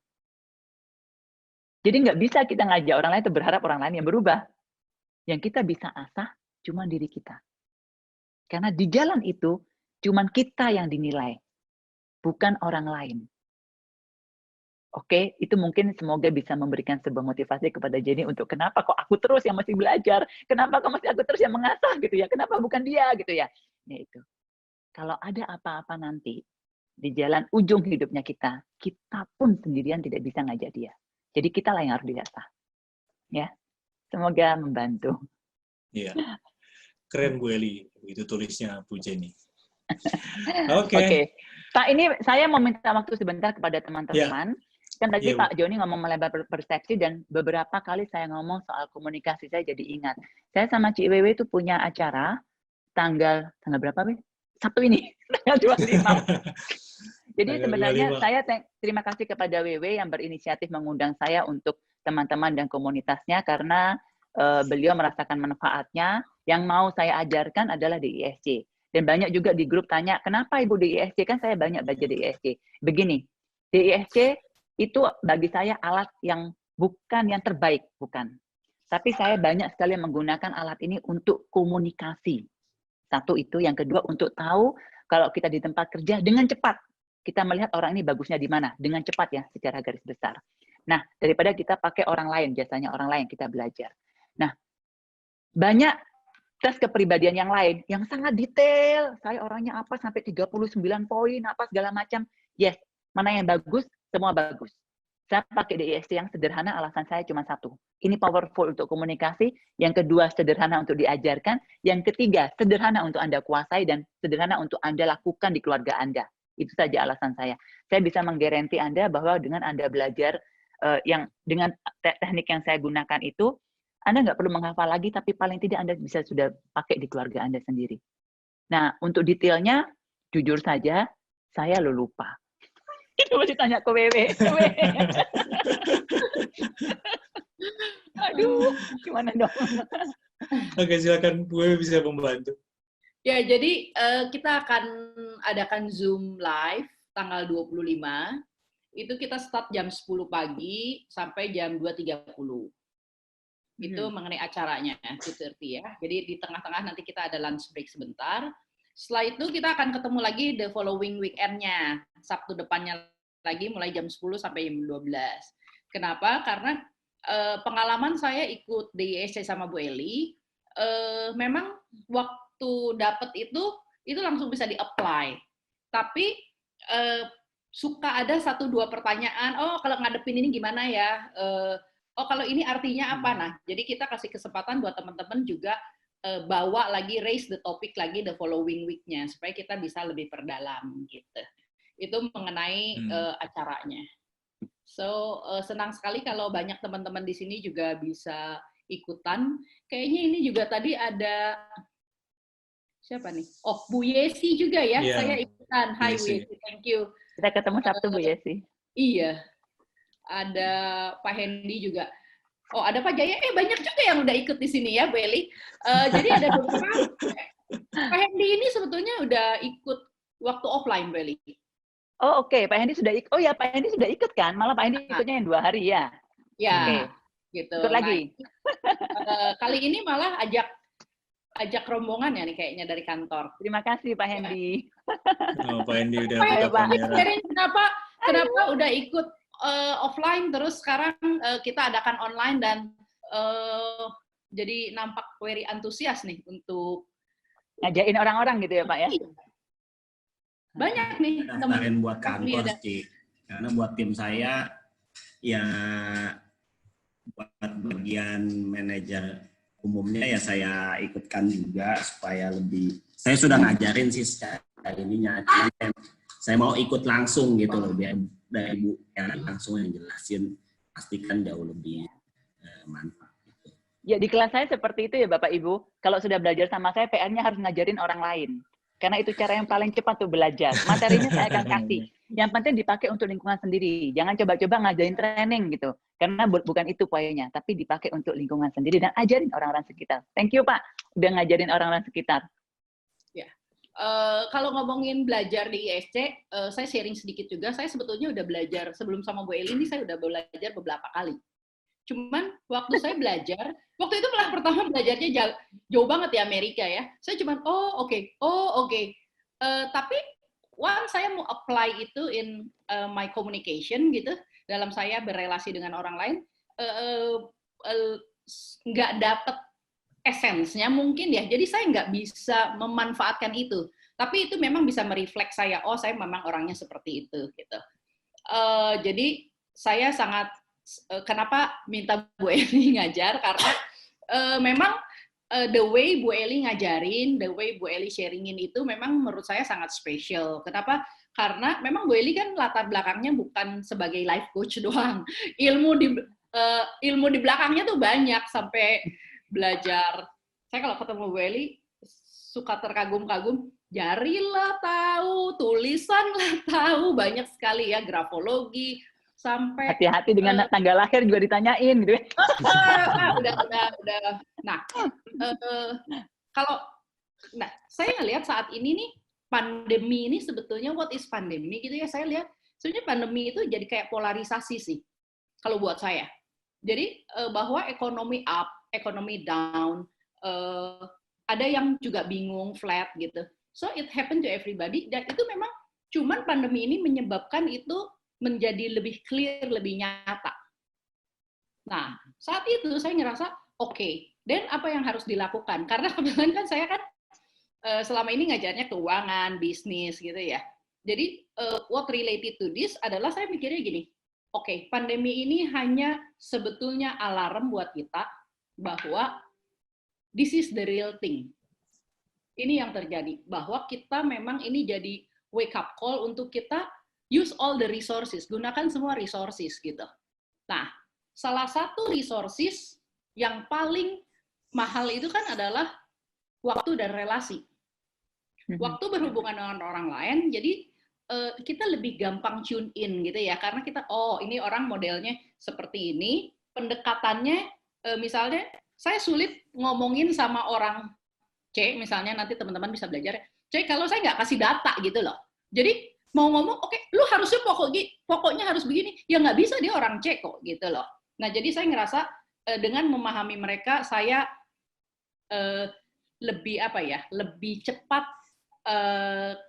Jadi nggak bisa kita ngajak orang lain atau berharap orang lain yang berubah. Yang kita bisa asah cuman diri kita. Karena di jalan itu, cuman kita yang dinilai. Bukan orang lain. Oke, itu mungkin semoga bisa memberikan sebuah motivasi kepada Jenny untuk kenapa kok aku terus yang masih belajar, kenapa kok masih aku terus yang mengasah gitu ya, kenapa bukan dia gitu ya. Ya itu. Kalau ada apa-apa nanti di jalan ujung hidupnya kita pun sendirian tidak bisa ngajak dia. Jadi kita lah yang harus diasah. Ya, semoga membantu. Iya, keren Bu Eli, itu tulisnya Bu Jenny. Oke. Pak, ini saya mau minta waktu sebentar kepada teman-teman. Kan tadi Pak Joni ngomong melebar persepsi, dan beberapa kali saya ngomong soal komunikasi, saya jadi ingat. Saya sama Cik Wewe itu punya acara tanggal berapa, Be? Sabtu ini, tanggal 25. Jadi sebenarnya saya terima kasih kepada Wewe yang berinisiatif mengundang saya untuk teman-teman dan komunitasnya, karena beliau merasakan manfaatnya. Yang mau saya ajarkan adalah DISC. Dan banyak juga di grup tanya, kenapa Ibu DISC? Kan saya banyak belajar DISC. Begini, DISC itu bagi saya alat yang bukan yang terbaik, bukan. Tapi saya banyak sekali menggunakan alat ini untuk komunikasi. Satu itu, yang kedua untuk tahu kalau kita di tempat kerja dengan cepat. Kita melihat orang ini bagusnya di mana, dengan cepat ya, secara garis besar. Nah, daripada kita pakai orang lain, biasanya orang lain kita belajar. Nah, banyak tes kepribadian yang lain yang sangat detail. Saya orangnya apa sampai 39 poin, apa segala macam. Yes, mana yang bagus, semua bagus. Saya pakai DISC yang sederhana, alasan saya cuma satu. Ini powerful untuk komunikasi, yang kedua sederhana untuk diajarkan, yang ketiga sederhana untuk Anda kuasai dan sederhana untuk Anda lakukan di keluarga Anda. Itu saja alasan saya. Saya bisa menggaranti Anda bahwa dengan Anda belajar yang dengan teknik yang saya gunakan itu, Anda nggak perlu menghafal lagi, tapi paling tidak Anda bisa sudah pakai di keluarga Anda sendiri. Nah, untuk detailnya, jujur saja, saya lupa. Coba ditanya ke Wewe. Aduh, gimana dong? Oke, silakan Wewe bisa membantu. Ya, jadi kita akan adakan Zoom live tanggal 25. Itu kita start jam 10 pagi sampai jam 2.30. Itu mengenai acaranya, 2:30 ya. Jadi di tengah-tengah nanti kita ada lunch break sebentar. Setelah itu kita akan ketemu lagi the following weekend-nya. Sabtu depannya lagi mulai jam 10 sampai jam 12. Kenapa? Karena pengalaman saya ikut DISC sama Bu Eli, memang waktu dapat itu langsung bisa di-apply. Tapi suka ada 1-2 pertanyaan, oh kalau ngadepin ini gimana ya? Oh kalau ini artinya apa? Nah, jadi kita kasih kesempatan buat teman-teman juga bawa lagi, raise the topic lagi the following week-nya, supaya kita bisa lebih perdalam gitu. Itu mengenai acaranya. So, senang sekali kalau banyak teman-teman di sini juga bisa ikutan. Kayaknya ini juga tadi ada, siapa nih? Oh, Bu Yesi juga ya, saya ikutan. Hai Bu Yesi, thank you. Kita ketemu Sabtu, Bu Yesi. Iya. Ada Pak Hendy juga. Oh, ada Pak Jaya. Banyak juga yang udah ikut di sini ya, Bu Eli. Jadi ada beberapa. Pak Hendy ini sebetulnya udah ikut waktu offline, Bu Eli. Oh, oke. Pak Hendy sudah ikut. Oh ya, Pak Hendy sudah ikut kan? Malah Pak Hendy ikutnya yang 2 hari ya. Ya, gitu. Ikut lagi. Nah, kali ini malah ajak rombongan ya nih kayaknya dari kantor. Terima kasih Pak Hendy. Oh, Pak Hendy udah buka kamera. Kenapa udah ikut offline terus sekarang kita adakan online dan jadi nampak very antusias nih untuk ngajain orang-orang gitu ya Pak ya? Banyak nih daftarin buat kantor sih, karena buat tim saya ya buat bagian manajer umumnya ya saya ikutkan juga supaya lebih, saya sudah ngajarin sih secara ininya, saya mau ikut langsung gitu loh, biar dari Bu yang langsung yang jelasin, pastikan jauh lebih manfaat. Gitu. Ya di kelas saya seperti itu ya Bapak Ibu, kalau sudah belajar sama saya PR-nya harus ngajarin orang lain, karena itu cara yang paling cepat tuh belajar. Materinya saya akan kasih, yang penting dipakai untuk lingkungan sendiri, jangan coba-coba ngajarin training gitu, karena bukan itu poinnya, tapi dipakai untuk lingkungan sendiri dan ajarin orang-orang sekitar. Thank you Pak, udah ngajarin orang-orang sekitar. Kalau ngomongin belajar di ISC, saya sharing sedikit juga. Saya sebetulnya udah belajar sebelum sama Bu Eli ini, saya udah belajar beberapa kali. Cuman waktu saya belajar, waktu itu malah pertama belajarnya jauh banget ya Amerika ya. Saya cuman oke. Tapi once saya mau apply itu in my communication gitu, dalam saya berelasi dengan orang lain, nggak dapet esensnya mungkin ya, jadi saya nggak bisa memanfaatkan itu. Tapi itu memang bisa merefleks saya, oh saya memang orangnya seperti itu gitu. Jadi saya sangat kenapa minta Bu Eli ngajar, karena memang the way Bu Eli ngajarin, the way Bu Eli sharingin itu memang menurut saya sangat spesial. Kenapa? Karena memang Bu Eli kan latar belakangnya bukan sebagai life coach doang. Ilmu di belakangnya tuh banyak, sampai belajar. Saya kalau ketemu Bu Eli suka terkagum-kagum, jari lah tahu, tulisan lah tahu, banyak sekali ya, grafologi, sampai hati-hati dengan tanggal lahir juga ditanyain gitu ya. Udah. Nah, saya ngelihat saat ini nih, pandemi ini sebetulnya what is pandemi gitu ya, saya lihat sebenarnya pandemi itu jadi kayak polarisasi sih kalau buat saya. Jadi bahwa ekonomi up, ekonomi down, ada yang juga bingung, flat gitu. So it happened to everybody, dan itu memang cuman pandemi ini menyebabkan itu menjadi lebih clear, lebih nyata. Nah, saat itu saya ngerasa, Oke, dan apa yang harus dilakukan? Karena kebetulan kan saya kan selama ini ngajarnya keuangan, bisnis gitu ya. Jadi what related to this adalah saya mikirnya gini, oke, pandemi ini hanya sebetulnya alarm buat kita bahwa this is the real thing. Ini yang terjadi, bahwa kita memang ini jadi wake up call untuk kita use all the resources, gunakan semua resources gitu. Nah, salah satu resources yang paling mahal itu kan adalah waktu dan relasi. Waktu berhubungan dengan orang lain, jadi kita lebih gampang tune in gitu ya, karena kita, oh ini orang modelnya seperti ini, pendekatannya misalnya saya sulit ngomongin sama orang C, misalnya nanti teman-teman bisa belajar, C kalau saya nggak kasih data gitu loh. Jadi mau ngomong, oke, lu harusnya pokoknya harus begini, ya nggak bisa, dia orang C kok gitu loh. Nah jadi saya ngerasa dengan memahami mereka, saya lebih lebih cepat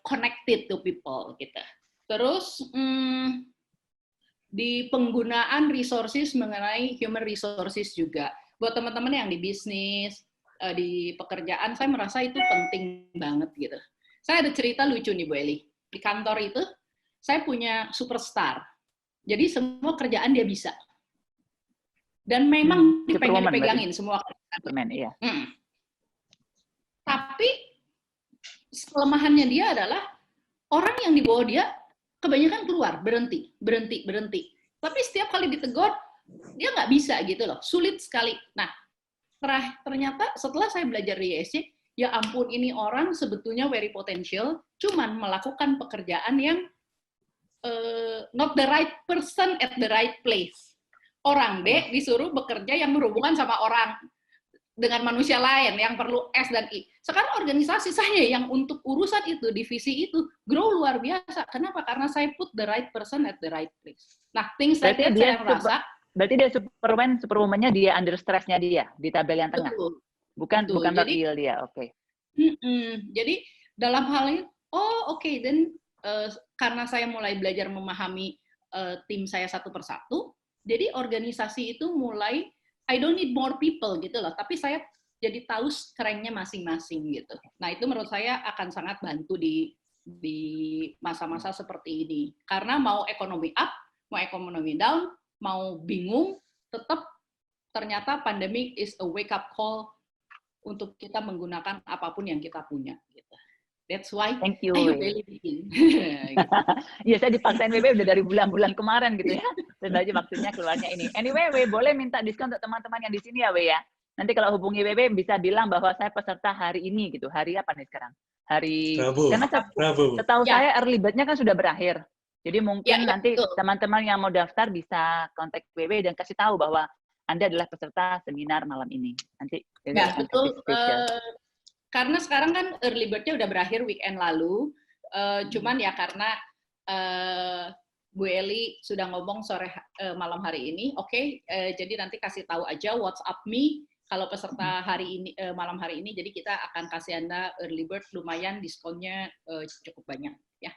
connected to people gitu. Terus di penggunaan resources mengenai human resources juga buat teman-teman yang di bisnis, di pekerjaan, saya merasa itu penting banget gitu. Saya ada cerita lucu nih Bu Eli. Di kantor itu saya punya superstar. Jadi semua kerjaan dia bisa. Dan memang dipegangin semua kerjaan. Iya. Tapi kelemahannya dia adalah orang yang di bawah dia kebanyakan keluar, berhenti. Tapi setiap kali ditegur, dia nggak bisa gitu loh, sulit sekali. Nah, ternyata setelah saya belajar di ISC, ya ampun ini orang sebetulnya very potential, cuman melakukan pekerjaan yang not the right person at the right place. Orang D disuruh bekerja yang berhubungan sama orang, dengan manusia lain yang perlu S dan I. Sekarang organisasi saya yang untuk urusan itu, divisi itu, grow luar biasa. Kenapa? Karena saya put the right person at the right place. Nah, things like that saya merasa. Berarti dia superwoman-nya dia under stress-nya dia, di tabel yang tengah. Betul. Bukan wakil dia, oke. Jadi, dalam hal ini, dan karena saya mulai belajar memahami tim saya satu persatu, jadi organisasi itu mulai I don't need more people gitu loh, tapi saya jadi tahu strength-nya masing-masing gitu. Nah itu menurut saya akan sangat bantu di masa-masa seperti ini. Karena mau ekonomi up, mau ekonomi down, mau bingung, tetap ternyata pandemic is a wake up call untuk kita menggunakan apapun yang kita punya. Gitu. That's why thank you. Ayo Beli bikin. Iya, saya dipaksain WB udah dari bulan-bulan kemarin gitu ya. Terus aja maksudnya keluarnya ini. Anyway, WB boleh minta diskon untuk teman-teman yang di sini ya, WB ya. Nanti kalau hubungi WB bisa bilang bahwa saya peserta hari ini gitu. Hari apa nih sekarang? Hari Rabu. Karena setahu saya early bird-nya kan sudah berakhir. Jadi mungkin nanti teman-teman yang mau daftar bisa kontak WB dan kasih tahu bahwa Anda adalah peserta seminar malam ini. Nanti ya, betul. Karena sekarang kan early bird-nya udah berakhir weekend lalu, cuman ya karena Bu Eli sudah ngomong malam hari ini, oke, jadi nanti kasih tahu aja WhatsApp me kalau peserta hari ini malam hari ini, jadi kita akan kasih Anda early bird, lumayan diskonnya cukup banyak ya.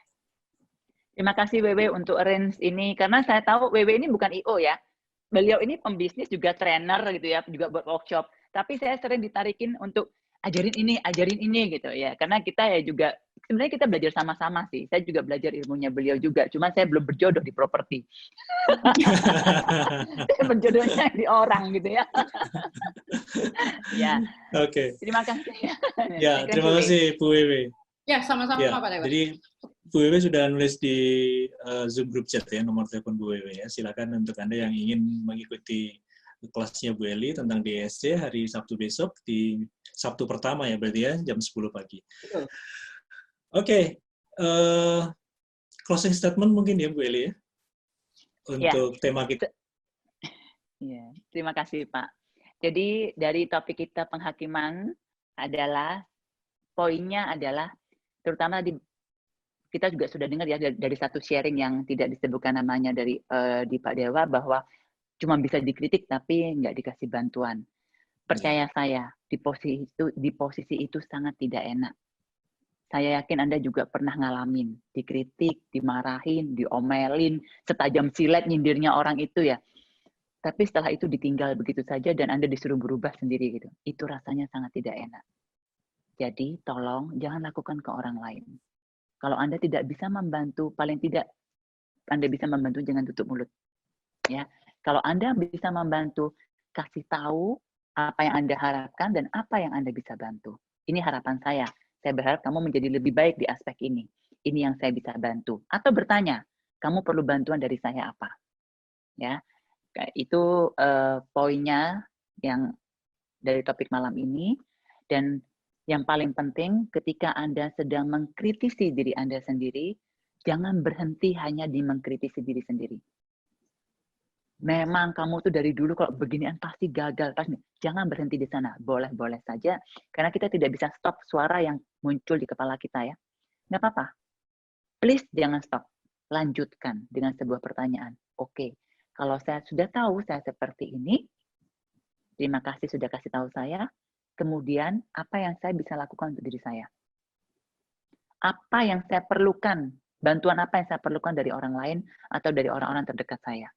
Terima kasih WW untuk arrange ini, karena saya tahu WW ini bukan IO ya, beliau ini pembisnis juga trainer gitu ya, juga buat workshop, tapi saya sering ditarikin untuk ajarin ini gitu ya, karena kita ya juga sebenarnya kita belajar sama-sama sih. Saya juga belajar ilmunya beliau juga, cuman saya belum berjodoh di properti. Berjodohnya di orang gitu ya. Ya. Oke. Terima kasih. Ya, terima kasih Bu Wewe. Ya, sama-sama ya, Pak Dewa. Jadi Bu Wewe sudah nulis di Zoom group chat ya, nomor telepon Bu Wewe ya. Silakan untuk Anda yang ingin mengikuti kelasnya Bu Eli tentang DSC hari Sabtu besok, di Sabtu pertama ya berarti ya, jam 10 pagi. Oke, closing statement mungkin ya Bu Eli ya, untuk tema kita. Ya, terima kasih Pak. Jadi dari topik kita penghakiman adalah, poinnya adalah, terutama kita juga sudah dengar ya dari satu sharing yang tidak disebutkan namanya di Pak Dewa, bahwa cuma bisa dikritik tapi nggak dikasih bantuan. Percaya saya, di posisi itu sangat tidak enak. Saya yakin Anda juga pernah ngalamin, dikritik, dimarahin, diomelin, setajam silet nyindirnya orang itu ya. Tapi setelah itu ditinggal begitu saja dan Anda disuruh berubah sendiri gitu. Itu rasanya sangat tidak enak. Jadi tolong jangan lakukan ke orang lain. Kalau Anda tidak bisa membantu, paling tidak Anda bisa membantu jangan tutup mulut. Ya, kalau Anda bisa membantu, kasih tahu apa yang Anda harapkan dan apa yang Anda bisa bantu. Ini harapan saya. Saya berharap kamu menjadi lebih baik di aspek ini. Ini yang saya bisa bantu. Atau bertanya, kamu perlu bantuan dari saya apa? Ya, itu poinnya yang dari topik malam ini. Dan yang paling penting, ketika Anda sedang mengkritisi diri Anda sendiri, jangan berhenti hanya di mengkritisi diri sendiri. Memang kamu tuh dari dulu kalau beginian pasti gagal. Pasti. Jangan berhenti di sana. Boleh-boleh saja. Karena kita tidak bisa stop suara yang muncul di kepala kita ya. Nggak apa-apa. Please jangan stop. Lanjutkan dengan sebuah pertanyaan. Oke, kalau saya sudah tahu saya seperti ini, terima kasih sudah kasih tahu saya. Kemudian, apa yang saya bisa lakukan untuk diri saya? Apa yang saya perlukan? Bantuan apa yang saya perlukan dari orang lain atau dari orang-orang terdekat saya?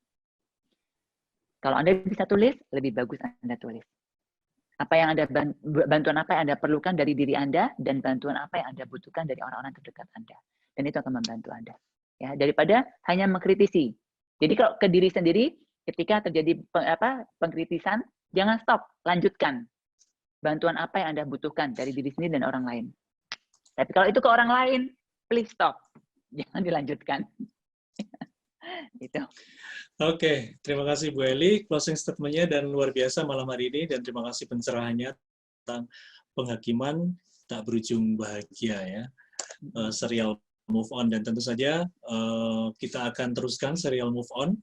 Kalau Anda bisa tulis, lebih bagus Anda tulis. Apa yang bantuan apa yang Anda perlukan dari diri Anda dan bantuan apa yang Anda butuhkan dari orang-orang terdekat Anda. Dan itu akan membantu Anda. Ya, daripada hanya mengkritisi. Jadi kalau ke diri sendiri, ketika terjadi pengkritisan, jangan stop, lanjutkan. Bantuan apa yang Anda butuhkan dari diri sendiri dan orang lain. Tapi kalau itu ke orang lain, please stop. Jangan dilanjutkan. Itu. Oke, terima kasih Bu Eli. Closing statement-nya dan luar biasa malam hari ini. Dan terima kasih pencerahannya tentang penghakiman tak berujung bahagia ya. Serial Move On. Dan tentu saja kita akan teruskan serial Move On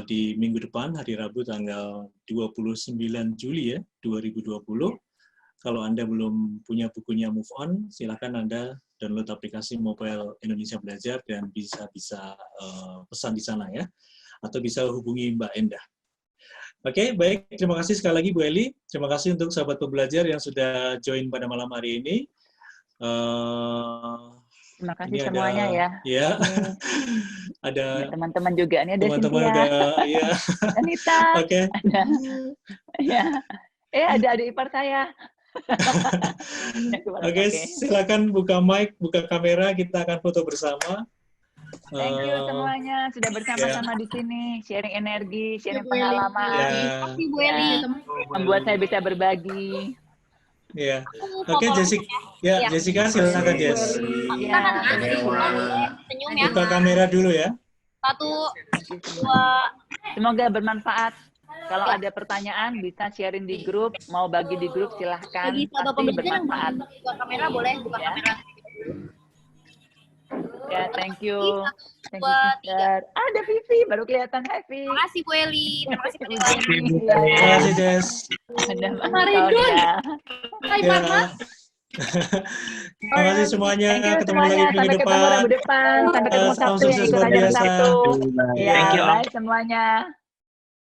di minggu depan, hari Rabu tanggal 29 Juli ya, 2020. Kalau Anda belum punya bukunya Move On, silakan Anda download aplikasi Mobile Indonesia Belajar dan bisa pesan di sana ya. Atau bisa hubungi Mbak Endah. Oke, baik. Terima kasih sekali lagi Bu Eli. Terima kasih untuk sahabat pembelajar yang sudah join pada malam hari ini. Terima kasih ini semuanya ya. Ya. Ada teman-teman juga. Ini ada teman-teman Cynthia. ya. Anita. Oke. Ada. Ya. ada adik ipar saya. Oke, silakan buka mic, buka kamera, kita akan foto bersama. Thank you semuanya sudah bersama-sama di sini, sharing energi, sharing pengalaman. Terima kasih Bu Eli. Membuat saya bisa berbagi. Ya. Oke, Jessica. Ya, Jessica silakan Jess. Senyum ya. Buka kamera dulu ya. 1, 2. Semoga bermanfaat. Kalau ada pertanyaan bisa sharing di grup, mau bagi di grup silahkan. Bagi sahabat pembelajar yang buka kamera boleh buka kamera. Ya, thank you. Thank you, sister. Ada Vivi, baru kelihatan. Hai, Vivi. Terima kasih Bu Eli. Terima kasih Bu Eli. Terima kasih, Jess. Ada Maridun. ya. Hai, Mama. Terima kasih semuanya. Ketemu lagi minggu Sampai ketemu depan. Rabu depan. Sampai ketemu Salam Sabtu yang sukses ikut luar ajaran biasa. Sabtu. Ya, Thank you. bye semuanya.